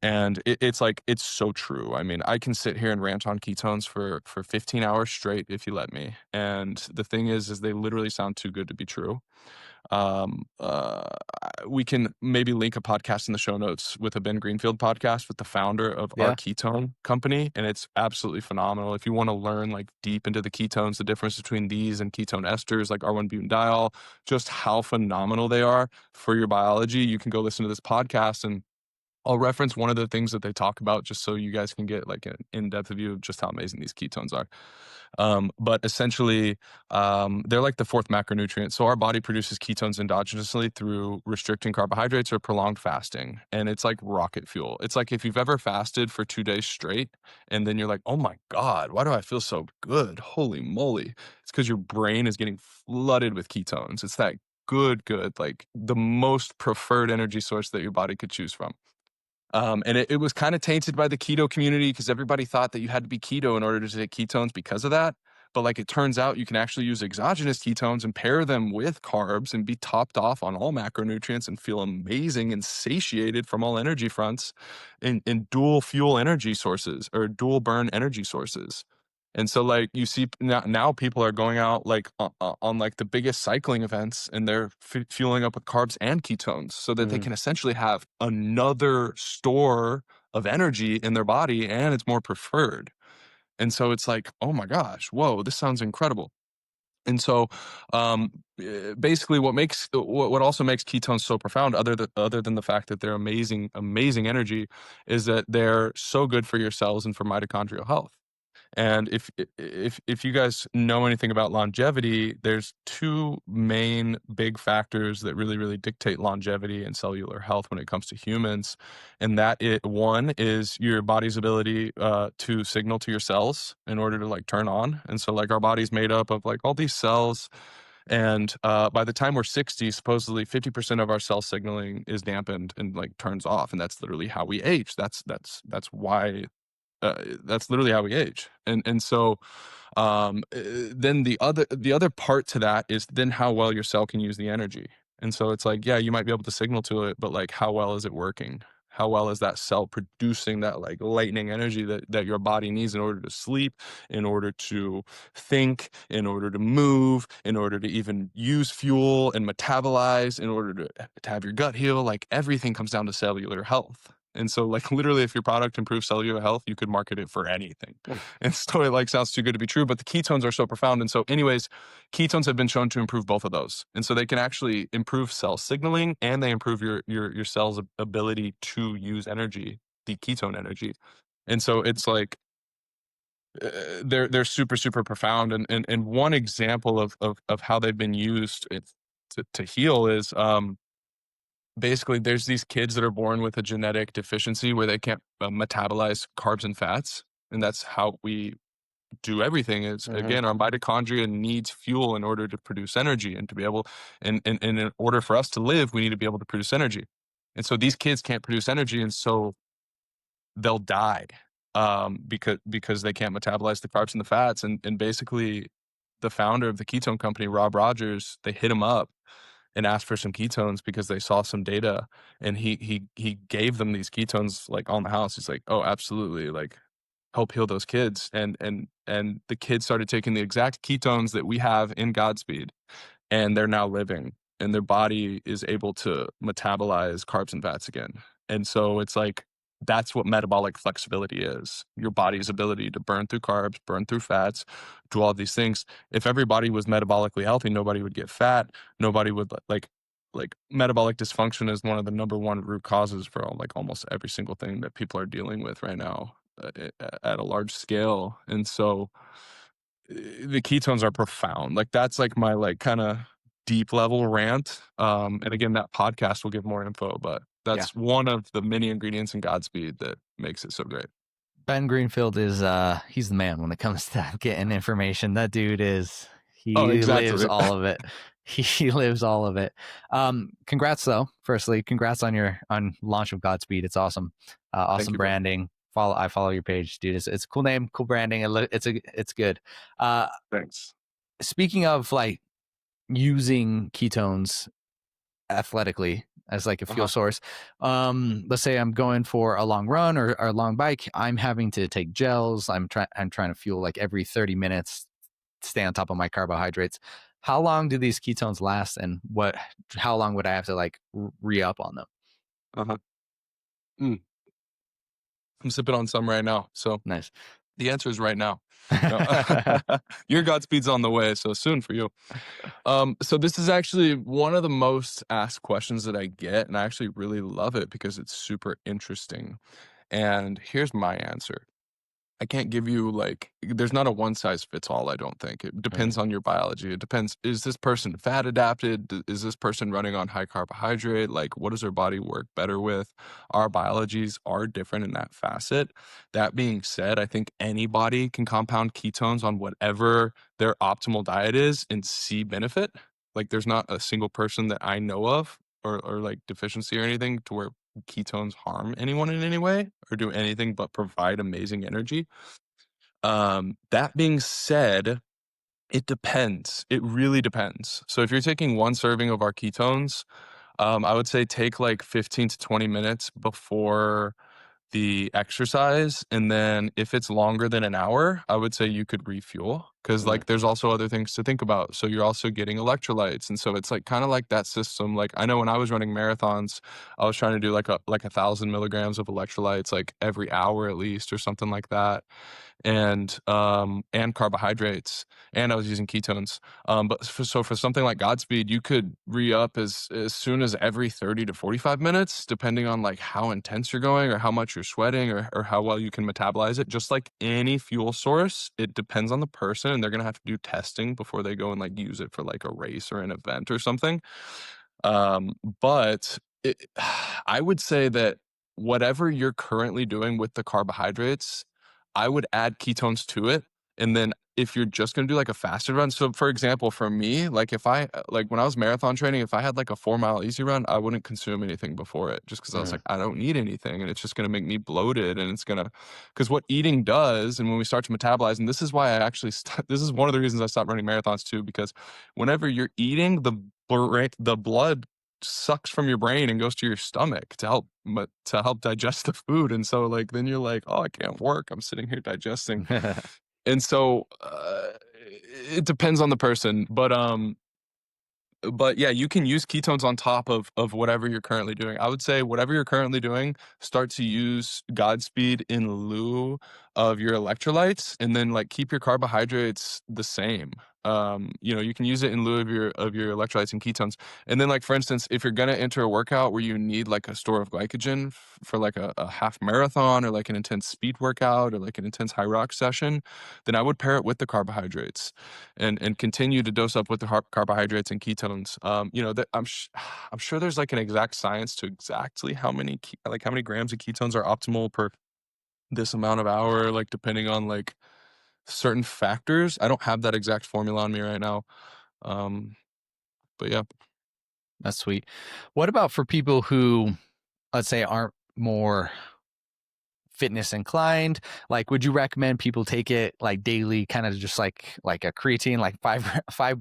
And it's like, it's so true. I mean, I can sit here and rant on ketones for 15 hours straight if you let me. And the thing is they literally sound too good to be true. Um, uh, we can maybe link a podcast in the show notes with a Ben Greenfield podcast with the founder of our Yeah. ketone company. And it's absolutely phenomenal. If you want to learn like deep into the ketones, the difference between these and ketone esters like R1-butanediol, just how phenomenal they are for your biology, you can go listen to this podcast, and I'll reference one of the things that they talk about just so you guys can get like an in-depth view of just how amazing these ketones are. But essentially, they're like the fourth macronutrient. So our body produces ketones endogenously through restricting carbohydrates or prolonged fasting. And it's like rocket fuel. It's like if you've ever fasted for 2 days straight and then you're like, oh my God, why do I feel so good? Holy moly. It's because your brain is getting flooded with ketones. It's that good, like the most preferred energy source that your body could choose from. And it was kind of tainted by the keto community because everybody thought that you had to be keto in order to take ketones because of that. But like it turns out you can actually use exogenous ketones and pair them with carbs and be topped off on all macronutrients and feel amazing and satiated from all energy fronts in dual fuel energy sources or dual burn energy sources. And so like you see now people are going out like on like the biggest cycling events, and they're fueling up with carbs and ketones so that they can essentially have another store of energy in their body, and it's more preferred. And so it's like, oh my gosh, whoa, this sounds incredible. And so basically what also makes ketones so profound, other than the fact that they're amazing energy, is that they're so good for your cells and for mitochondrial health. And if you guys know anything about longevity, there's two main big factors that really dictate longevity and cellular health when it comes to humans. And one is your body's ability to signal to your cells in order to like turn on. And so like our body's made up of like all these cells. And by the time we're 60, supposedly 50% of our cell signaling is dampened and like turns off. And that's literally how we age. That's why that's literally how we age. And so then the other part to that is then how well your cell can use the energy. And so it's like, yeah, you might be able to signal to it, but like how well is it working? How well is that cell producing that like lightning energy that your body needs in order to sleep, in order to think, in order to move, in order to even use fuel and metabolize, in order to have your gut heal? Like everything comes down to cellular health. And so like literally if your product improves cellular health, you could market it for anything. And so it like sounds too good to be true, but the ketones are so profound. And so anyways, ketones have been shown to improve both of those. And so they can actually improve cell signaling and they improve your cell's ability to use energy, the ketone energy. And so it's like they're super profound. And one example of how they've been used to heal is basically there's these kids that are born with a genetic deficiency where they can't metabolize carbs and fats, and that's how we do everything. Is again, our mitochondria needs fuel in order to produce energy, and to be able and in order for us to live we need to be able to produce energy. And so these kids can't produce energy, and so they'll die because they can't metabolize the carbs and the fats. And basically the founder of the ketone company, Rob Rogers, they hit him up and asked for some ketones because they saw some data, and he gave them these ketones like on the house. He's like, oh, absolutely, like help heal those kids. And the kids started taking the exact ketones that we have in Godspeed, and they're now living, and their body is able to metabolize carbs and fats again. And so it's like that's what metabolic flexibility is, your body's ability to burn through carbs, burn through fats, do all these things. If everybody was metabolically healthy, nobody would get fat, nobody would like metabolic dysfunction is one of the number one root causes for like almost every single thing that people are dealing with right now at a large scale. And so the ketones are profound. Like that's like my like kind of deep level rant. And again, that podcast will give more info, but that's one of the many ingredients in Godspeed that makes it so great. Ben Greenfield is he's the man when it comes to getting information. That dude is lives all of it. He lives all of it. Congrats though. Firstly, congrats on launch of Godspeed. It's awesome. Awesome branding. I follow your page, dude. It's a cool name, cool branding. It's good. Thanks. Speaking of like using ketones athletically as like a fuel source, let's say I'm going for a long run or a long bike, I'm having to take gels. I'm trying to fuel like every 30 minutes, stay on top of my carbohydrates. How long do these ketones last, and how long would I have to like re-up on them? I'm sipping on some right now, so nice. The answer is right now. No. Your Godspeed's on the way, so soon for you. So this is actually one of the most asked questions that I get, and I actually really love it because it's super interesting. And here's my answer. I can't give you like, there's not a one size fits all. I don't think it depends on your biology. It depends. Is this person fat adapted? Is this person running on high carbohydrate? Like, what does their body work better with? Our biologies are different in that facet. That being said, I think anybody can compound ketones on whatever their optimal diet is and see benefit. Like, there's not a single person that I know of or like deficiency or anything to where ketones harm anyone in any way or do anything but provide amazing energy. That being said, it depends. It really depends. So if you're taking one serving of our ketones, I would say take like 15 to 20 minutes before the exercise. And then if it's longer than an hour, I would say you could refuel because like there's also other things to think about. So you're also getting electrolytes. And so it's like kind of like that system. Like I know when I was running marathons, I was trying to do like 1,000 milligrams of electrolytes like every hour at least or something like that. and carbohydrates, and I was using ketones. So for something like Godspeed, you could re-up as soon as every 30 to 45 minutes, depending on like how intense you're going or how much you're sweating or how well you can metabolize it. Just like any fuel source, it depends on the person, and they're gonna have to do testing before they go and like use it for like a race or an event or something. But I would say that whatever you're currently doing with the carbohydrates, I would add ketones to it. And then if you're just gonna do like a fasted run, so for example, for me, like if I like when I was marathon training, if I had like a 4 mile easy run, I wouldn't consume anything before it just because I was like, Mm. I don't need anything, and it's just gonna make me bloated, and it's gonna because what eating does, and when we start to metabolize, and this is why I actually this is one of the reasons I stopped running marathons too, because whenever you're eating, the blood sucks from your brain and goes to your stomach to help digest the food, and so like then you're like, oh, I can't work, I'm sitting here digesting. And so it depends on the person, but yeah, you can use ketones on top of whatever you're currently doing. I would say whatever you're currently doing, start to use Godspeed in lieu of your electrolytes, and then like keep your carbohydrates the same. You can use it in lieu of your electrolytes and ketones. And then like for instance, if you're gonna enter a workout where you need like a store of glycogen for like a half marathon or like an intense speed workout or like an intense high rock session, then I would pair it with the carbohydrates and continue to dose up with the carbohydrates and ketones. That I'm sure there's like an exact science to exactly how many how many grams of ketones are optimal per this amount of hour, like depending on like certain factors. I don't have that exact formula on me right now. Um, but yeah. That's sweet. What about for people who, let's say, aren't more fitness inclined? Like, would you recommend people take it like daily, kind of just like a creatine, like five?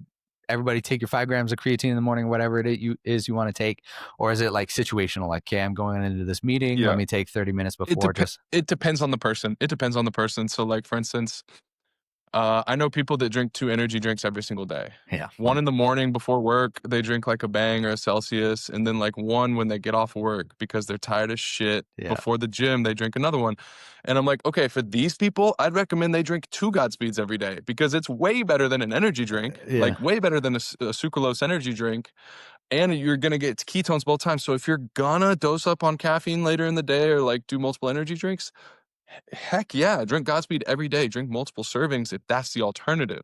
Everybody take your 5 grams of creatine in the morning, whatever you want to take, or is it like situational? Like, okay, I'm going into this meeting. Let Yeah. me take 30 minutes before. Just It depends on the person. It depends on the person. So like for instance, I know people that drink 2 energy drinks every single day. yeah, One in the morning before work, they drink like a Bang or a Celsius, and then like one when they get off work because they're tired as shit. yeah, Before the gym, they drink another one. And I'm like, okay, for these people, I'd recommend they drink 2 Godspeeds every day because it's way better than an energy drink, yeah. like way better than a sucralose energy drink. And you're gonna get ketones both times. So if you're gonna dose up on caffeine later in the day or like do multiple energy drinks, heck yeah, drink Godspeed every day. Drink multiple servings if that's the alternative.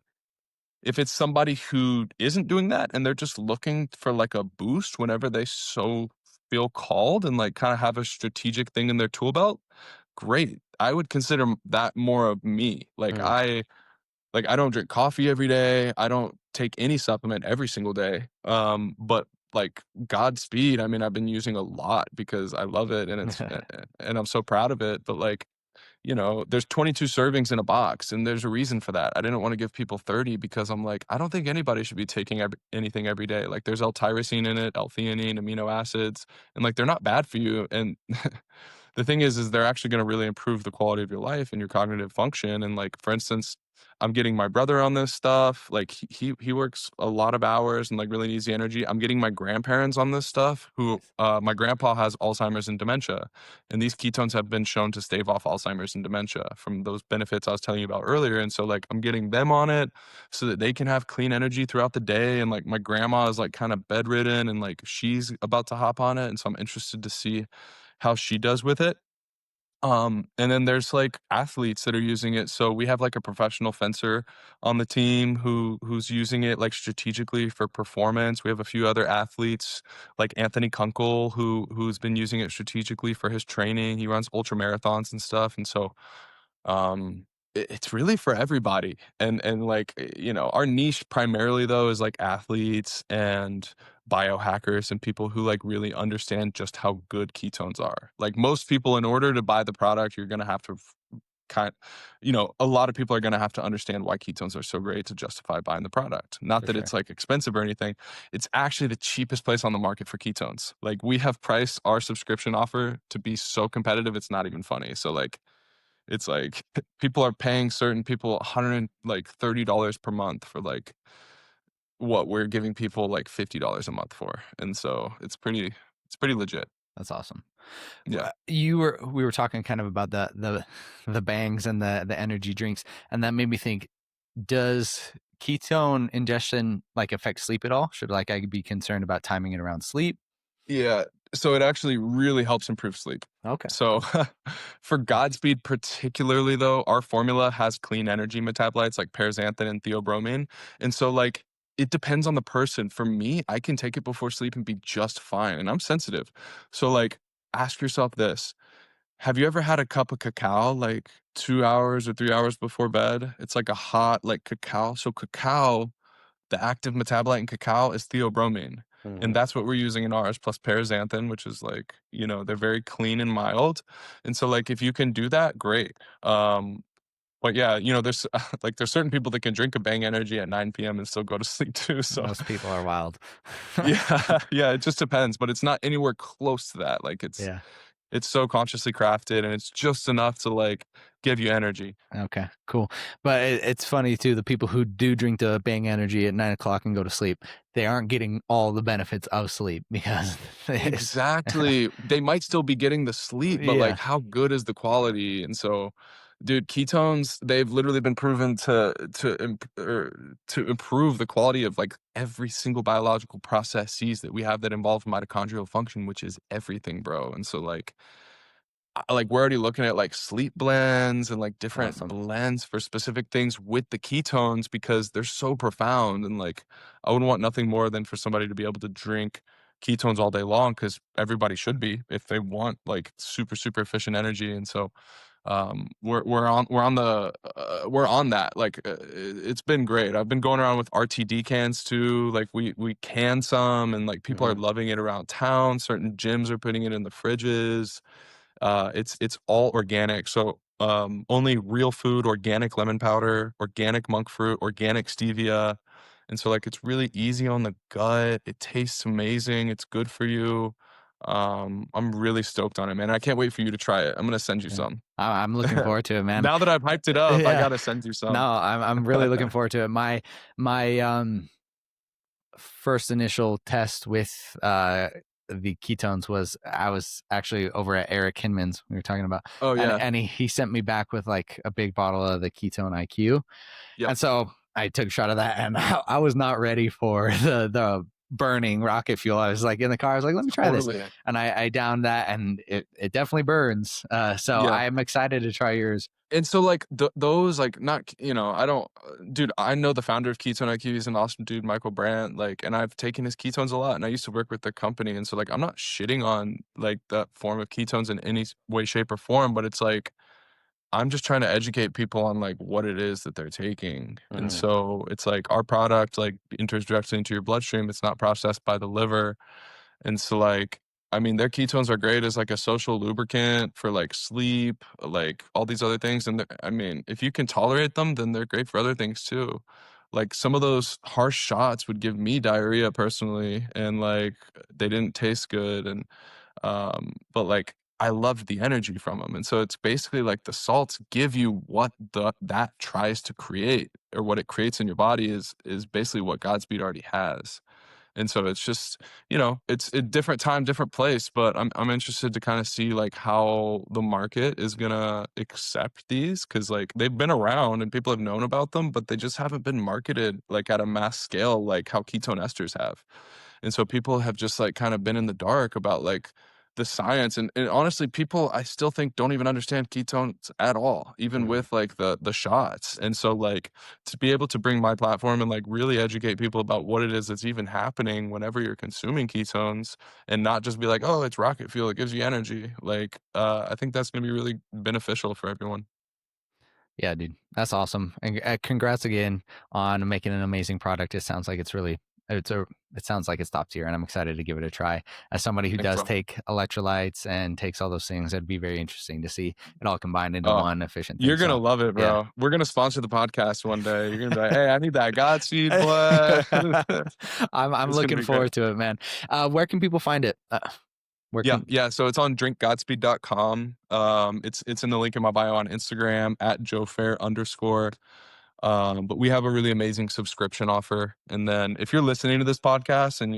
If it's somebody who isn't doing that and they're just looking for like a boost whenever they so feel called and like kind of have a strategic thing in their tool belt, great. I would consider that more of me. Mm. I don't drink coffee every day. I don't take any supplement every single day. But like Godspeed, I mean, I've been using a lot because I love it and and I'm so proud of it. But like there's 22 servings in a box, and there's a reason for that. I didn't want to give people 30 because I'm like, I don't think anybody should be taking anything every day. Like, there's L-tyrosine in it, L-theanine, amino acids, and like they're not bad for you. And the thing is they're actually going to really improve the quality of your life and your cognitive function. And like, for instance, I'm getting my brother on this stuff. Like he works a lot of hours and like really needs the energy. I'm getting my grandparents on this stuff. Who my grandpa has Alzheimer's and dementia, and these ketones have been shown to stave off Alzheimer's and dementia from those benefits I was telling you about earlier. And so like I'm getting them on it so that they can have clean energy throughout the day. And like my grandma is like kind of bedridden and like she's about to hop on it. And so I'm interested to see how she does with it. And then there's like athletes that are using it. So we have like a professional fencer on the team who's using it like strategically for performance. We have a few other athletes like Anthony Kunkel who's been using it strategically for his training. He runs ultra marathons and stuff. And so it's really for everybody. And like our niche primarily though is like athletes and biohackers and people who like really understand just how good ketones are. Like most people, in order to buy the product, you're gonna have to a lot of people are gonna have to understand why ketones are so great to justify buying the product. Not For that sure. it's like expensive or anything. It's actually the cheapest place on the market for ketones. Like we have priced our subscription offer to be so competitive, it's not even funny. So like it's like people are paying certain people $130 per month for like what we're giving people like $50 a month for. And so it's pretty legit. That's awesome. Yeah. We were talking kind of about the bangs and the energy drinks, and that made me think, does ketone ingestion like affect sleep at all? Should like I be concerned about timing it around sleep? Yeah. So it actually really helps improve sleep. Okay. So for Godspeed particularly though, our formula has clean energy metabolites like paraxanthin and theobromine. And so like it depends on the person. For me, I can take it before sleep and be just fine. And I'm sensitive. So like ask yourself this. Have you ever had a cup of cacao like 2 hours or 3 hours before bed? It's like a hot like cacao. So cacao, the active metabolite in cacao is theobromine. And Mhm. that's what we're using in ours, plus paraxanthin, which is like, they're very clean and mild. And so like if you can do that, great. But yeah, there's like there's certain people that can drink a Bang Energy at 9 p.m. and still go to sleep too. So Most people are wild. yeah, yeah, it just depends. But it's not anywhere close to that. Like Yeah. it's so consciously crafted and it's just enough to like give you energy. Okay, cool. But it's funny too. The people who do drink the Bang Energy at 9 o'clock and go to sleep, they aren't getting all the benefits of sleep because it's Exactly. They might still be getting the sleep, but yeah, like how good is the quality? And so, dude, ketones, they've literally been proven to improve the quality of like every single biological processes that we have that involve mitochondrial function, which is everything, bro. And so like we're already looking at like sleep blends and like different awesome. blends for specific things with the ketones because they're so profound. And like I wouldn't want nothing more than for somebody to be able to drink ketones all day long, because everybody should be if they want like super efficient energy. And so we're on that. Like it's been great. I've been going around with RTD cans too. Like we can some, and like people are Mhm. loving it around town. Certain gyms are putting it in the fridges. It's all organic. So only real food, organic lemon powder, organic monk fruit, organic stevia. And so like it's really easy on the gut. It tastes amazing. It's good for you. I'm really stoked on it, man. I can't wait for you to try it. I'm gonna send you Yeah. some. I'm looking forward to it, man. Now that I've hyped it up, I Yeah. gotta send you No, some. I'm really looking forward to it. My first initial test with the ketones was I was actually over at Eric Hinman's we were talking about, Oh yeah. and he sent me back with like a big bottle of the ketone IQ, Yep. and so I took a shot of that, and I was not ready for the burning rocket fuel. I was like in the car, I was like, let me try this, Totally. and I downed that, and it definitely burns. So Yeah. I'm excited to try yours. And so like those like not I don't dude, I know the founder of Ketone IQ. He's an awesome dude, Michael Brandt, like, and I've taken his ketones a lot, and I used to work with the company. And so like I'm not shitting on like that form of ketones in any way, shape, or form, but it's like I'm just trying to educate people on like what it is that they're taking. And Mhm. so it's like our product like enters directly into your bloodstream. It's not processed by the liver. And so like I mean their ketones are great as like a social lubricant for like sleep, like all these other things. And I mean, if you can tolerate them, then they're great for other things too. Like some of those harsh shots would give me diarrhea personally, and like they didn't taste good. And but like I loved the energy from them. And so it's basically like the salts give you what that tries to create, or what it creates in your body is basically what Godspeed already has. And so it's just, it's a different time, different place, but I'm interested to kind of see like how the market is gonna accept these, because like they've been around and people have known about them, but they just haven't been marketed like at a mass scale like how ketone esters have. And so people have just like kind of been in the dark about like the science. And honestly, people I still think don't even understand ketones at all, even Mhm. with like the shots. And so like to be able to bring my platform and like really educate people about what it is that's even happening whenever you're consuming ketones, and not just be like, oh, it's rocket fuel, it gives you energy. Like I think that's going to be really beneficial for everyone. Yeah, dude, that's awesome, and congrats again on making an amazing product. It sounds like it sounds like it's top tier, and I'm excited to give it a try. As somebody who Thanks, does bro. take electrolytes and takes all those things, it'd be very interesting to see it all combined into uh one efficient thing. you're gonna So, love it, yeah. bro. We're gonna sponsor the podcast one day. You're gonna be like, hey, I need that Godspeed, boy. I'm It's gonna looking be great. forward to it, man. Where can people find it? Where Yeah, can yeah. So it's on drinkgodspeed.com. It's in the link in my bio on Instagram at Joe Phair _. But we have a really amazing subscription offer. And then if you're listening to this podcast and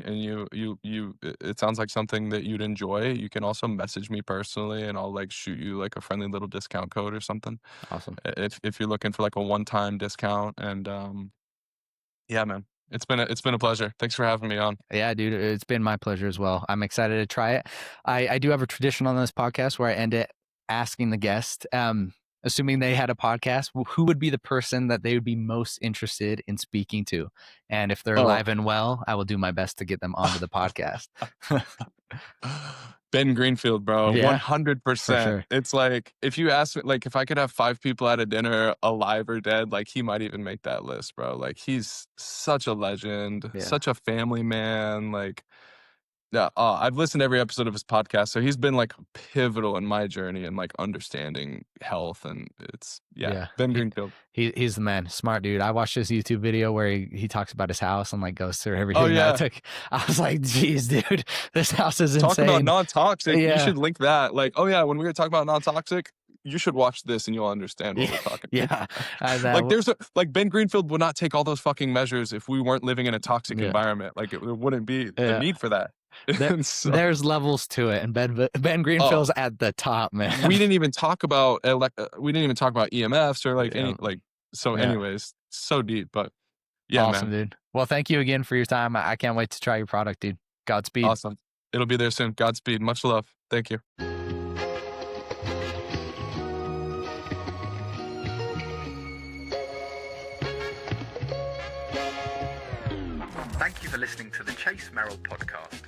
it sounds like something that you'd enjoy, you can also message me personally and I'll like shoot you like a friendly little discount code or something. Awesome. If you're looking for like a one-time discount. And yeah, man, it's been a pleasure. Thanks for having me on. Yeah, dude, it's been my pleasure as well. I'm excited to try it. I do have a tradition on this podcast where I end it asking the guest, assuming they had a podcast, who would be the person that they would be most interested in speaking to? And if they're alive and well, I will do my best to get them onto the podcast. Ben Greenfield, bro. Yeah, 100%. for sure. It's like, if you ask me, like, if I could have 5 people at a dinner, alive or dead, like, he might even make that list, bro. Like, he's such a legend, Yeah. such a family man. Like, yeah, I've listened to every episode of his podcast, so he's been like pivotal in my journey and like understanding health. And it's Ben Greenfield. He's the man, smart dude. I watched his YouTube video where he talks about his house and like goes through everything. Oh yeah, I was like, geez, dude, this house is insane. Talk about non-toxic. Yeah. You should link that. Like, oh yeah, when we were talking about non-toxic, you should watch this and you'll understand what we're talking about. Yeah. Like Ben Greenfield would not take all those fucking measures if we weren't living in a toxic environment. Like there wouldn't be the need for that. There's levels to it, and Ben Greenfield's at the top, man. We didn't even talk about EMFs or like any like. So, anyways, so deep, but yeah, awesome, man. Dude. Well, thank you again for your time. I can't wait to try your product, dude. Godspeed. Awesome. It'll be there soon. Godspeed. Much love. Thank you. Thank you for listening to the Chase Merrill podcast.